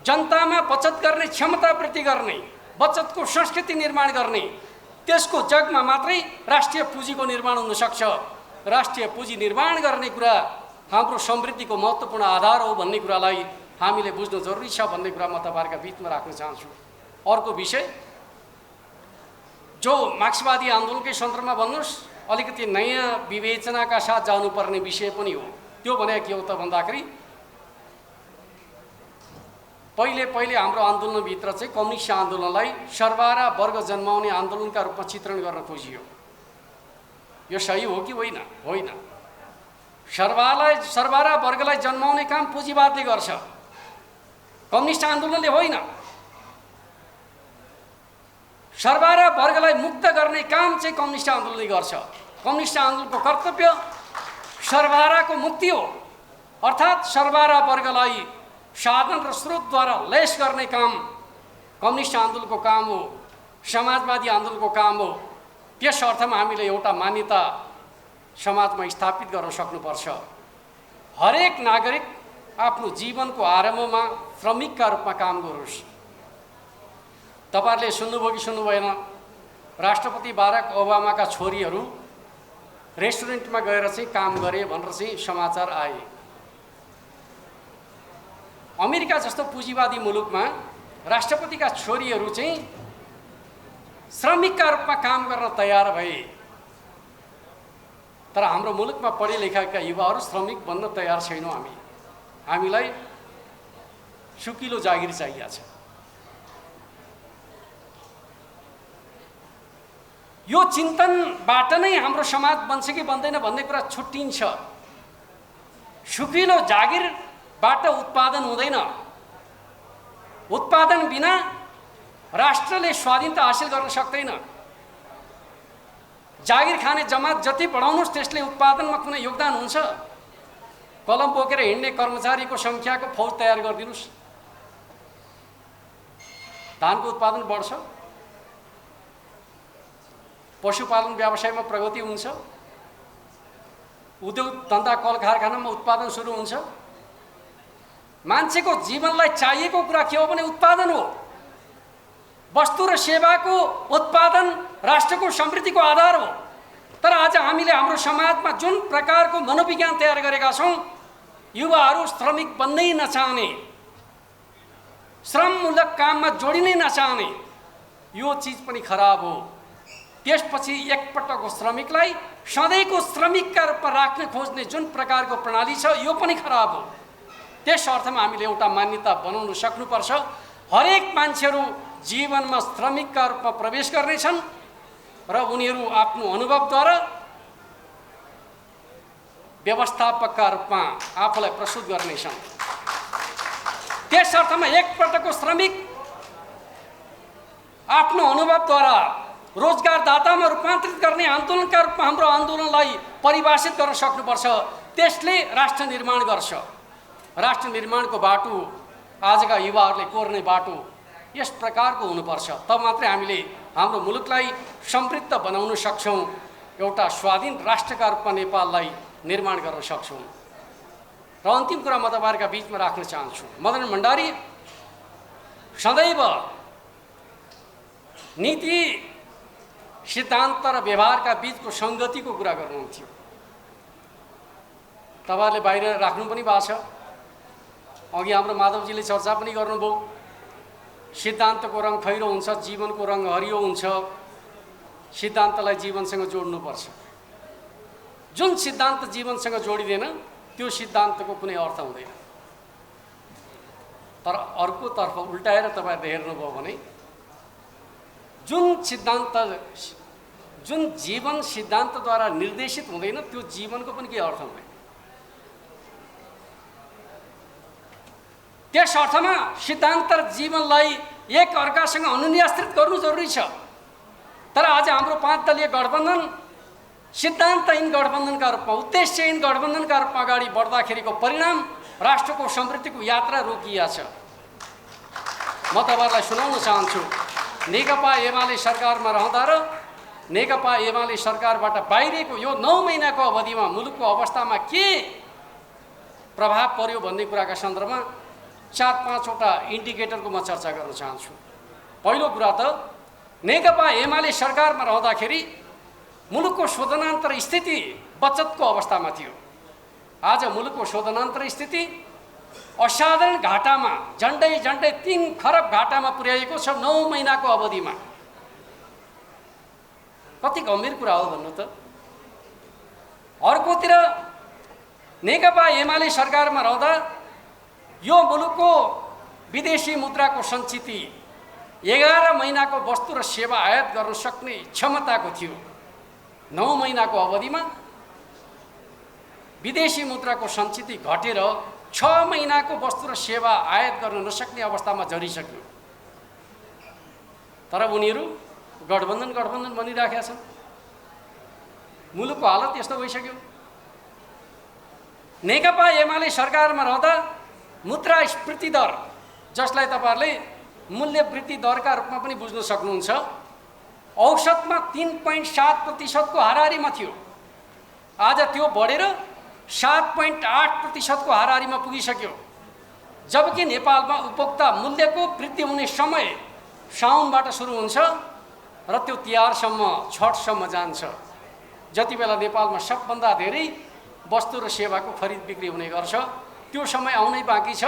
जनतामा बचत गर्ने क्षमता वृद्धि गर्ने, बचतको संस्कृति निर्माण गर्ने, त्यसको जगमा मात्रै राष्ट्रिय पुँजीको निर्माण हुन सक्छ। राष्ट्रिय पुँजी निर्माण गर्ने कुरा हाम्रो समृद्धिको महत्त्वपूर्ण आधार हो भन्ने कुरालाई हामीले बुझ्नु जरुरी छ भन्ने कुरा म तपाईहरुका बीचमा राख्न चाहन्छु। अर्को विषय जो मार्क्सवादी आन्दोलनकै सन्दर्भमा भन्नुस् अलिकति नयाँ विवेचनाका साथ जानुपर्ने विषय पनि हो। त्यो भने के हो त भन्दाखेरि पहिले हाम्रो आन्दोलनभित्र चाहिँ कम्युनिस्ट आन्दोलनलाई सर्वहारा वर्ग जन्माउने आन्दोलनका रूपमा चित्रण गर्न खोजियो। यो सही हो कि होइन? होइन। सर्वहारा वर्गलाई जन्माउने काम पुँजीवादले गर्छ, कम्युनिस्ट आन्दोलनले होइन। सर्वहारा वर्गलाई मुक्त गर्ने काम चाहिँ कम्युनिस्ट आन्दोलनले गर्छ। कम्युनिस्ट आन्दोलनको कर्तव्य सर्वहाराको मुक्ति हो, अर्थात् सर्वहारा वर्गलाई साधन र स्रोतद्वारा लैस गर्ने काम कम्युनिस्ट आन्दोलनको काम हो, समाजवादी आन्दोलनको काम हो। त्यस अर्थमा हामीले एउटा मान्यता समाजमा स्थापित गर्न सक्नुपर्छ। हरेक नागरिक आफ्नो जीवनको आरम्भमा श्रमिकका रूपमा काम गरोस्। तपाईहरुले सुन्नुभयो कि सुन्नु भएन, राष्ट्रपति बाराक ओबामाका छोरीहरू रेस्टुरेन्टमा गएर चाहिँ काम गरे भनेर चाहिँ समाचार आए। अमेरिका जस्तो पुँजीवादी मुलुकमा राष्ट्रपतिका छोरीहरू चाहिँ श्रमिकका रूपमा काम गर्न तयार भए। तर हाम्रो मुलुकमा पढे लेखेका युवाहरू श्रमिक बन्न तयार छैनौँ। हामीलाई सुकिलो जागिर चाहिएको छ। यो चिन्तनबाट नै हाम्रो समाज बन्छ कि बन्दैन भन्ने कुरा छुट्टिन्छ। सुकिलो जागिरबाट उत्पादन हुँदैन। उत्पादन बिना राष्ट्रले स्वाधीनता हासिल गर्न सक्दैन। जागिर खाने जमात जति बढाउनुस् त्यसले उत्पादनमा कुनै योगदान हुन्छ? कलम बोकेर हिँड्ने कर्मचारीको सङ्ख्याको फौज तयार गरिदिनुस्, धानको उत्पादन बढ्छ, पशुपालन व्यवसायमा प्रगति हुन्छ, उद्योग धन्दा कल कारखानामा उत्पादन सुरु हुन्छ। मान्छेको जीवनलाई चाहिएको कुरा के हो भने उत्पादन हो। वस्तु र सेवाको उत्पादन राष्ट्रको समृद्धिको आधार हो। तर आज हामीले हाम्रो समाजमा जुन प्रकारको मनोविज्ञान तयार गरेका छौँ, युवाहरू श्रमिक बन्नै नचाहने, श्रममूलक काममा जोडिनै नचाहने, यो चिज पनि खराब हो। त्यसपछि एकपटकको श्रमिकलाई सधैँको श्रमिकका रूपमा राख्न खोज्ने जुन प्रकारको प्रणाली छ, यो पनि खराब हो। त्यस अर्थमा हामीले एउटा मान्यता बनाउन सक्नुपर्छ। हरेक मान्छेहरू जीवनमा श्रमिकका रूपमा प्रवेश गर्नेछन् र उनीहरू आफ्नो अनुभवद्वारा व्यवस्थापकका रूपमा आफूलाई प्रस्तुत गर्नेछन्। त्यस अर्थमा एकपल्टको श्रमिक आफ्नो अनुभवद्वारा रोजगारदातामा रूपान्तरित गर्ने आन्दोलनका रूपमा हाम्रो आन्दोलनलाई परिभाषित गर्न सक्नुपर्छ। त्यसले राष्ट्र निर्माण गर्छ। राष्ट्र निर्माणको बाटो आजका युवाहरूले कोर्ने बाटो यस प्रकारको हुनुपर्छ। तब मात्रै हामीले हाम्रो मुलुकलाई समृद्ध बनाउन सक्छौँ, एउटा स्वाधीन राष्ट्रका रूपमा नेपाललाई निर्माण गर्न सक्छौँ। र अन्तिम कुरा म तपाईँहरूका बिचमा राख्न चाहन्छु, मदन भण्डारी सदैव नीति सिद्धान्त र व्यवहारका बिचको सङ्गतिको कुरा गर्नुहुन्थ्यो। तपाईँहरूले बाहिर राख्नु पनि भएको छ, अघि हाम्रो माधवजीले चर्चा पनि गर्नुभयो। सिद्धान्तको रङ खैरो हुन्छ, जीवनको रङ हरियो हुन्छ। सिद्धान्तलाई जीवनसँग जोड्नुपर्छ। जुन सिद्धान्त जीवनसँग जोडिँदैन त्यो सिद्धान्तको कुनै अर्थ हुँदैन। तर अर्कोतर्फ उल्टाएर तपाईँहरूले हेर्नुभयो भने जुन जीवन सिद्धान्तद्वारा निर्देशित हुँदैन त्यो जीवनको पनि केही अर्थ हुँदैन। त्यस अर्थमा सिद्धान्त र जीवनलाई एक अर्कासँग अनुन्यास्त्रित गर्नु जरुरी छ। तर आज हाम्रो 5 दलीय गठबन्धन सिद्धान्तहीन गठबन्धनका रूपमा, उद्देश्यहीन गठबन्धनका रूपमा अगाडि बढ्दाखेरिको परिणाम राष्ट्रको समृद्धिको यात्रा रोकिया छ। म तपाईँहरूलाई सुनाउन चाहन्छु, नेकपा एमाले सरकारमा रहँदा र नेकपा एमाले सरकारबाट बाहिरिएको यो 9 महिनाको अवधिमा मुलुकको अवस्थामा के प्रभाव पर्यो भन्ने कुराका सन्दर्भमा 4-5 वटा इन्डिकेटरको म चर्चा गर्न चाहन्छु। पहिलो कुरा त नेकपा एमाले सरकारमा रहँदाखेरि मुलुकको शोधनान्तर स्थिति बचतको अवस्थामा थियो। आज मुलुकको शोधनान्तर स्थिति असाधारण घाटामा, झन्डै 3 खरब घाटामा पुर्याएको छ 9 महिनाको अवधिमा। कति गम्भीर कुरा हो भन्नु त। अर्कोतिर नेकपा एमाले सरकारमा रहँदा यो मुलुकको विदेशी मुद्राको सञ्चिति 11 महिनाको वस्तु र सेवा आयात गर्न सक्ने क्षमताको थियो। 9 महिनाको अवधिमा विदेशी मुद्राको सञ्चिति घटेर 6 महिनाको वस्तु र सेवा आयात गर्न नसक्ने अवस्थामा झरिसक्यो। तर उनीहरू गठबन्धन बनिराखेका छन्। मुलुकको हालत यस्तो भइसक्यो। नेकपा एमाले सरकारमा रहँदा मुद्रास्फीति दर, जसलाई तपाईँहरूले मूल्य वृद्धि दरका रूपमा पनि बुझ्न सक्नुहुन्छ, औसतमा 3.7% को हाराहारीमा थियो। आज त्यो बढेर 7.8% को हाराहारीमा पुगिसक्यो। जबकि नेपालमा उपभोक्ता मूल्यको वृद्धि हुने समय साउनबाट सुरु हुन्छ र त्यो तिहारसम्म, छठसम्म जान्छ। जति बेला नेपालमा सबभन्दा धेरै वस्तु र सेवाको खरिद बिक्री हुने गर्छ, त्यो समय आउनै बाँकी छ।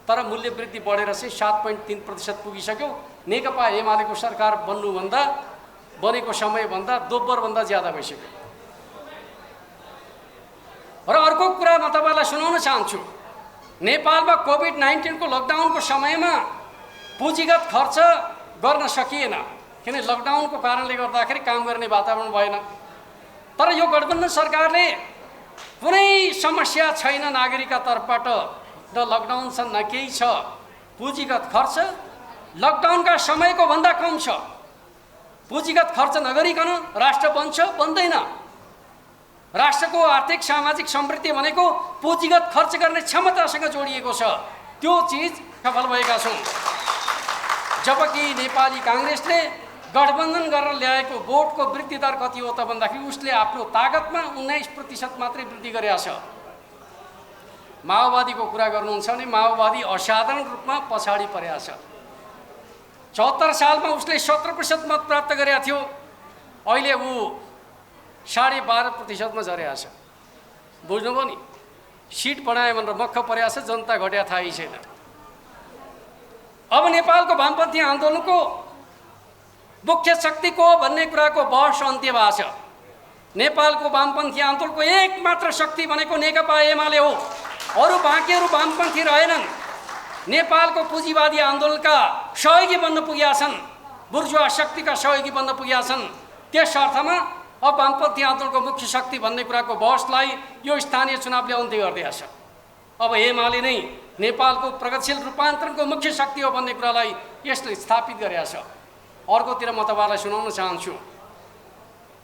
तर मूल्य वृद्धि बढेर चाहिँ 7.3% पुगिसक्यो। नेकपा एमालेको सरकार बनेको समयभन्दा दोब्बरभन्दा ज्यादा भइसक्यो। र अर्को कुरा म तपाईँलाई सुनाउन चाहन्छु, नेपालमा कोभिड-19 को लकडाउनको समयमा पुँजीगत खर्च गर्न सकिएन, किन लकडाउनको कारणले गर्दाखेरि काम गर्ने वातावरण भएन। तर यो गठबन्धन सरकारले कुनै समस्या छैन नागरिकका तर्फबाट, न लकडाउन छ न केही छ, पुँजीगत खर्च लकडाउनका समयको भन्दा कम छ। पुँजीगत खर्च नगरिकन राष्ट्र बन्दैन। राष्ट्रको आर्थिक सामाजिक समृद्धि भनेको पुँजीगत खर्च गर्ने क्षमतासँग जोडिएको छ। त्यो चिज सफल भएका छौँ। जबकि नेपाली काङ्ग्रेसले गठबन्धन गरेर ल्याएको भोटको वृद्धि दर कति हो त भन्दाखेरि उसले आफ्नो तागतमा 19% मात्रै वृद्धि गरेको छ। माओवादीको कुरा गर्नुहुन्छ भने माओवादी असाधारण रूपमा पछाडि परेको छ। 74 सालमा उसले 17% मत प्राप्त गरेको थियो, अहिले ऊ 12.5% मा झरेको छ। बुझ्नुभयो नि, सिट बढायो भनेर मक्ख परेको छ, जनता घट्या थाहै छैन। अब नेपालको वामपन्थी आन्दोलनको मुख्य शक्ति को भन्ने कुराको बहस अन्त्य भएको छ। नेपालको वामपन्थी आन्दोलनको एकमात्र शक्ति भनेको नेकपा एमाले हो। अरू बाँकीहरू वामपन्थी रहेनन्, नेपालको पुँजीवादी आन्दोलनका सहयोगी बन्न पुगेका छन्, बुर्जुवा शक्तिका सहयोगी बन्न पुगेका छन्। त्यस अर्थमा अब वामपन्थी आन्दोलनको मुख्य शक्ति भन्ने कुराको बहसलाई यो स्थानीय चुनावले अन्त्य गरिदिएको छ। अब एमाले नै नेपालको प्रगतिशील रूपान्तरणको मुख्य शक्ति हो भन्ने कुरालाई यसले स्थापित गरेको छ। अर्कोतिर म तपाईँलाई सुनाउन चाहन्छु,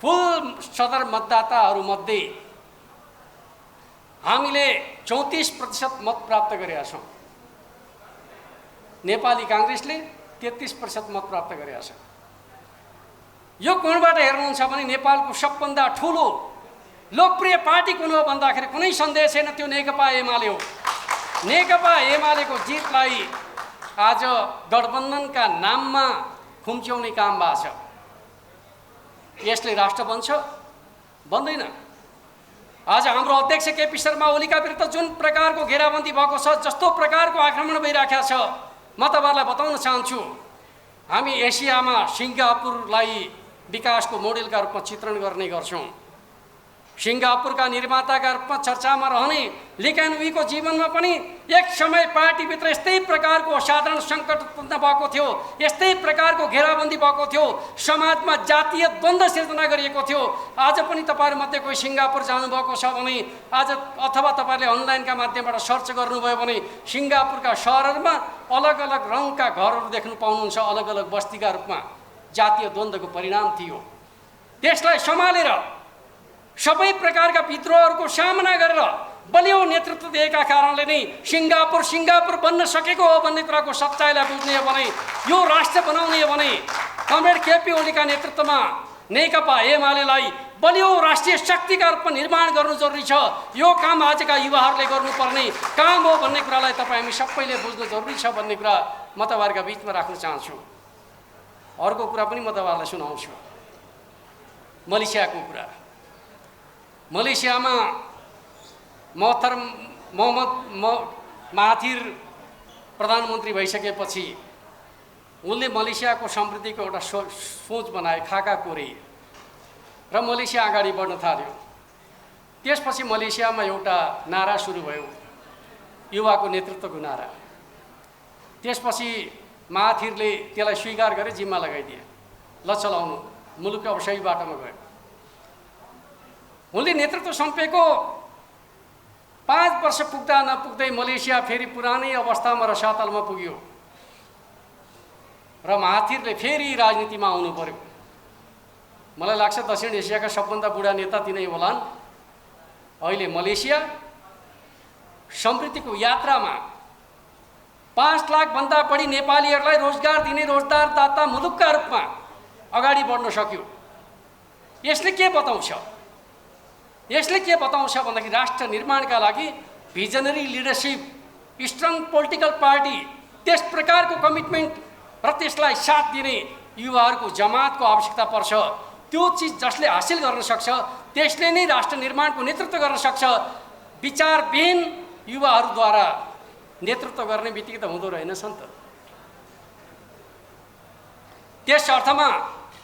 कुल सदर मतदाताहरूमध्ये हामीले 34% मत प्राप्त गरेका छौँ। नेपाली काङ्ग्रेसले 33% मत प्राप्त गरेका छ। यो कोणबाट हेर्नुहुन्छ भने नेपालको सबभन्दा ठुलो लोकप्रिय पार्टी कुन हो भन्दाखेरि कुनै सन्देह छैन, त्यो नेकपा एमाले हो। नेकपा एमालेको जितलाई आज गठबन्धनका नाममा खुम्च्याउने काम भएको छ। यसले राष्ट्र बन्छ? बन्दैन। आज हाम्रो अध्यक्ष केपी शर्मा ओलीका विरुद्ध जुन प्रकारको घेराबन्दी भएको छ, जस्तो प्रकारको आक्रमण भइराखेको छ, म तपाईँहरूलाई बताउन चाहन्छु, हामी एसियामा सिङ्गापुरलाई विकासको मोडेलका रूपमा चित्रण गर्ने गर्छौँ। सिङ्गापुरका निर्माताका रूपमा चर्चामा रहने ली कुन यूको जीवनमा पनि एक समय पार्टीभित्र यस्तै प्रकारको साधारण सङ्कट उत्पन्न भएको थियो, यस्तै प्रकारको घेराबन्दी भएको थियो, समाजमा जातीय द्वन्द्व सिर्जना गरिएको थियो। आज पनि तपाईँहरूमध्ये कोही सिङ्गापुर जानुभएको छ भने आज अथवा तपाईँहरूले अनलाइनका माध्यमबाट सर्च गर्नुभयो भने सिङ्गापुरका सहरहरूमा अलग अलग रङका घरहरू देख्न पाउनुहुन्छ, अलग अलग बस्तीका रूपमा। जातीय द्वन्द्वको परिणाम थियो। त्यसलाई सम्हालेर सबै प्रकारका विद्रोहहरूको सामना गरेर बलियो नेतृत्व दिएका कारणले नै सिङ्गापुर बन्न सकेको हो भन्ने कुराको सच्चाइलाई बुझ्ने हो भने, यो राष्ट्र बनाउने हो भने कमरेड केपी ओलीका नेतृत्वमा नेकपा एमालेलाई बलियो राष्ट्रिय शक्तिका रूपमा निर्माण गर्नु जरुरी छ। यो काम आजका युवाहरूले गर्नुपर्ने काम हो भन्ने कुरालाई तपाईँ हामी सबैले बुझ्नु जरुरी छ भन्ने कुरा म तपाईँहरूका बिचमा राख्न चाहन्छु। अर्को कुरा पनि म तपाईँहरूलाई सुनाउँछु, मलेसियाको कुरा। मलेसियामा मोहतरम मोहम्मद महाथिर प्रधानमन्त्री भइसकेपछि उनले मलेसियाको समृद्धिको एउटा सोच बनाए, खाका कोरे र मलेसिया अगाडि बढ्न थाल्यो। त्यसपछि मलेसियामा एउटा नारा सुरु भयो, युवाको नेतृत्वको नारा। त्यसपछि महाथिरले त्यसलाई स्वीकार गरे, जिम्मा लगाइदिए, ल चलाउनु, मुलुक अब सही बाटोमा गयो। उनले नेतृत्व सुम्पेको 5 वर्ष पुग्दा नपुग्दै मलेसिया फेरि पुरानै अवस्थामा रसातलमा पुग्यो र महाथिरले फेरि राजनीतिमा आउनु पर्यो। मलाई लाग्छ दक्षिण एसियाका सबभन्दा बुढा नेता तिनै होलान्। अहिले मलेसिया समृद्धिको यात्रामा 5 लाखभन्दा बढी नेपालीहरूलाई रोजगार दिने रोजगारदाता मुलुकका रूपमा अगाडि बढ्न सक्यो। यसले के बताउँछ? यसले के बताउँछ भन्दाखेरि राष्ट्र निर्माणका लागि visionary leadership, strong political party, त्यस प्रकारको कमिटमेन्ट र त्यसलाई साथ दिने युवाहरूको जमातको आवश्यकता पर्छ। त्यो चिज जसले हासिल गर्न सक्छ त्यसले नै राष्ट्र निर्माणको नेतृत्व गर्न सक्छ। विचारविहीन युवाहरूद्वारा नेतृत्व गर्ने बित्तिकै त हुँदो रहेनछ नि त। त्यस अर्थमा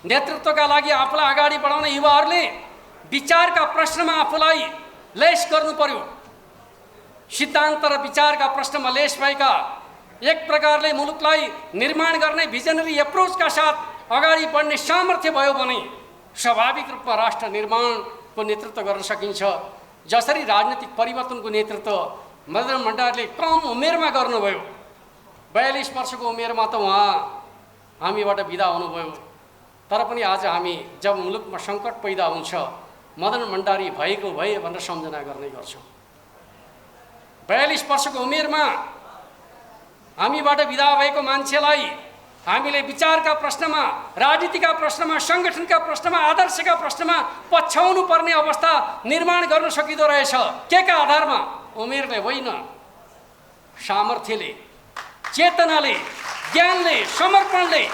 नेतृत्वका लागि आफूलाई अगाडि बढाउने युवाहरूले विचारका प्रश्नमा आफूलाई लेस गर्नु पर्यो। सिद्धान्त र विचारका प्रश्नमा लेस भएका, एक प्रकारले मुलुकलाई निर्माण गर्ने भिजनरी एप्रोचका साथ अगाडि बढ्ने सामर्थ्य भयो भने स्वाभाविक रूपमा राष्ट्र निर्माणको नेतृत्व गर्न सकिन्छ। जसरी राजनीतिक परिवर्तनको नेतृत्व मदन भण्डारीले कम उमेरमा गर्नुभयो, 42 वर्षको उमेरमा त उहाँ हामीबाट बिदा हुनुभयो। तर पनि आज हामी जब मुलुकमा सङ्कट पैदा हुन्छ मदन भण्डारी भएको भए भनेर सम्झना गर्ने गर्छौँ। 42 वर्षको उमेरमा हामीबाट बिदा भएको मान्छेलाई हामीले विचारका प्रश्नमा, राजनीतिका प्रश्नमा, सङ्गठनका प्रश्नमा, आदर्शका प्रश्नमा पछ्याउनु पर्ने अवस्था निर्माण गर्न सकिँदो रहेछ। के का आधारमा? उमेरले होइन, सामर्थ्यले, चेतनाले, ज्ञानले, समर्पणले।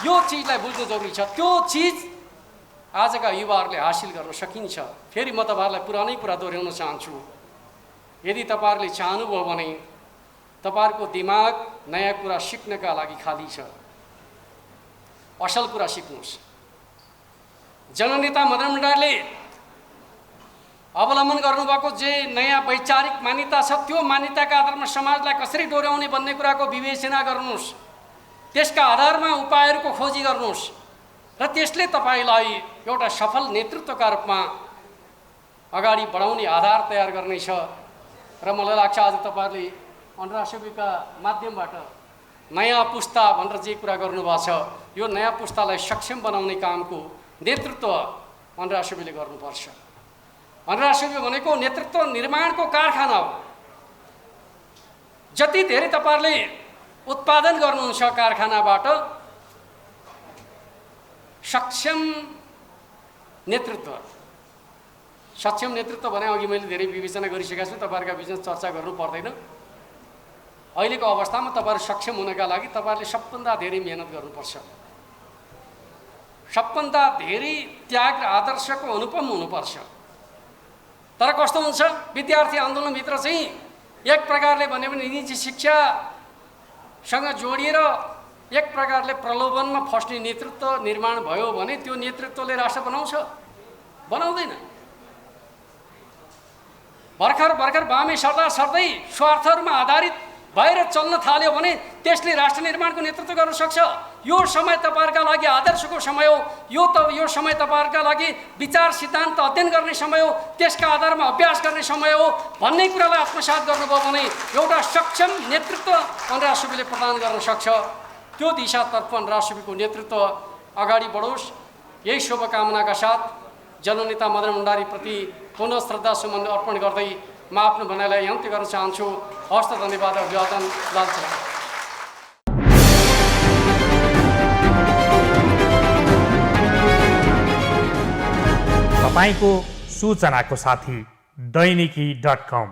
यो चिजलाई बुझ्नु जरुरी छ। त्यो चिज आजका युवाहरूले हासिल गर्न सकिन्छ। फेरि म तपाईँहरूलाई पुरानै कुरा दोहोऱ्याउन चाहन्छु, यदि तपाईँहरूले चाहनुभयो भने तपाईँहरूको दिमाग नयाँ कुरा सिक्नका लागि खाली छ। असल कुरा सिक्नुहोस्। जननेता मदन भण्डारीले अवलम्बन गर्नुभएको जे नयाँ वैचारिक मान्यता छ त्यो मान्यताका आधारमा समाजलाई कसरी डोर्याउने भन्ने कुराको विवेचना गर्नुहोस्, त्यसका आधारमा उपायहरूको खोजी गर्नुहोस् र त्यसले तपाईँलाई एउटा सफल नेतृत्वका रूपमा अगाडि बढाउने आधार तयार गर्नेछ। र मलाई लाग्छ आज तपाईँहरूले अन्डरासभ्यका माध्यमबाट नयाँ पुस्ता भनेर जे कुरा गर्नुभएको छ यो नयाँ पुस्तालाई सक्षम बनाउने कामको नेतृत्व अन्डरासभ्यले गर्नुपर्छ। अन्डरासभ्य भनेको नेतृत्व निर्माणको कारखाना हो। जति धेरै तपाईँहरूले उत्पादन गर्नुहुन्छ कारखानाबाट सक्षम नेतृत्व भने अघि मैले धेरै विवेचना गरिसकेको छु, तपाईँहरूका बिचमा चर्चा गर्नु पर्दैन। अहिलेको अवस्थामा तपाईँहरू सक्षम हुनका लागि तपाईँहरूले सबभन्दा धेरै मेहनत गर्नुपर्छ, सबभन्दा धेरै त्याग र आदर्शको अनुपम हुनुपर्छ। तर कस्तो हुन्छ, विद्यार्थी आन्दोलनभित्र चाहिँ एक प्रकारले भन्यो भने निजी शिक्षासँग जोडिएर एक प्रकारले प्रलोभनमा फस्ने नेतृत्व निर्माण भयो भने त्यो नेतृत्वले राष्ट्र बनाउँछ? बनाउँदैन। भर्खर बामे सर्दै स्वार्थहरूमा आधारित भएर चल्न थाल्यो भने त्यसले राष्ट्र निर्माणको नेतृत्व गर्न सक्छ? यो समय तपाईँहरूका लागि आदर्शको समय हो, यो समय तपाईँहरूका लागि विचार सिद्धान्त अध्ययन गर्ने समय हो, त्यसका आधारमा अभ्यास गर्ने समय हो भन्ने कुरालाई आत्मसात गर्नुभयो भने एउटा सक्षम नेतृत्व अन्डरासभ्यले प्रदान गर्न सक्छ। त्यो दिशातर्फ अन्डरासभ्यको नेतृत्व अगाडि बढोस्, यही शुभकामनाका साथ जननेता मदन भण्डारीप्रति पुनः श्रद्धा सुमन अर्पण गर्दै म आफ्नो भनाइलाई अन्त्य गर्न चाहन्छु। हस्त धन्यवाद, अभिवादन, लाल सलाम। तपाईको सूचनाको साथी दैनिकी.com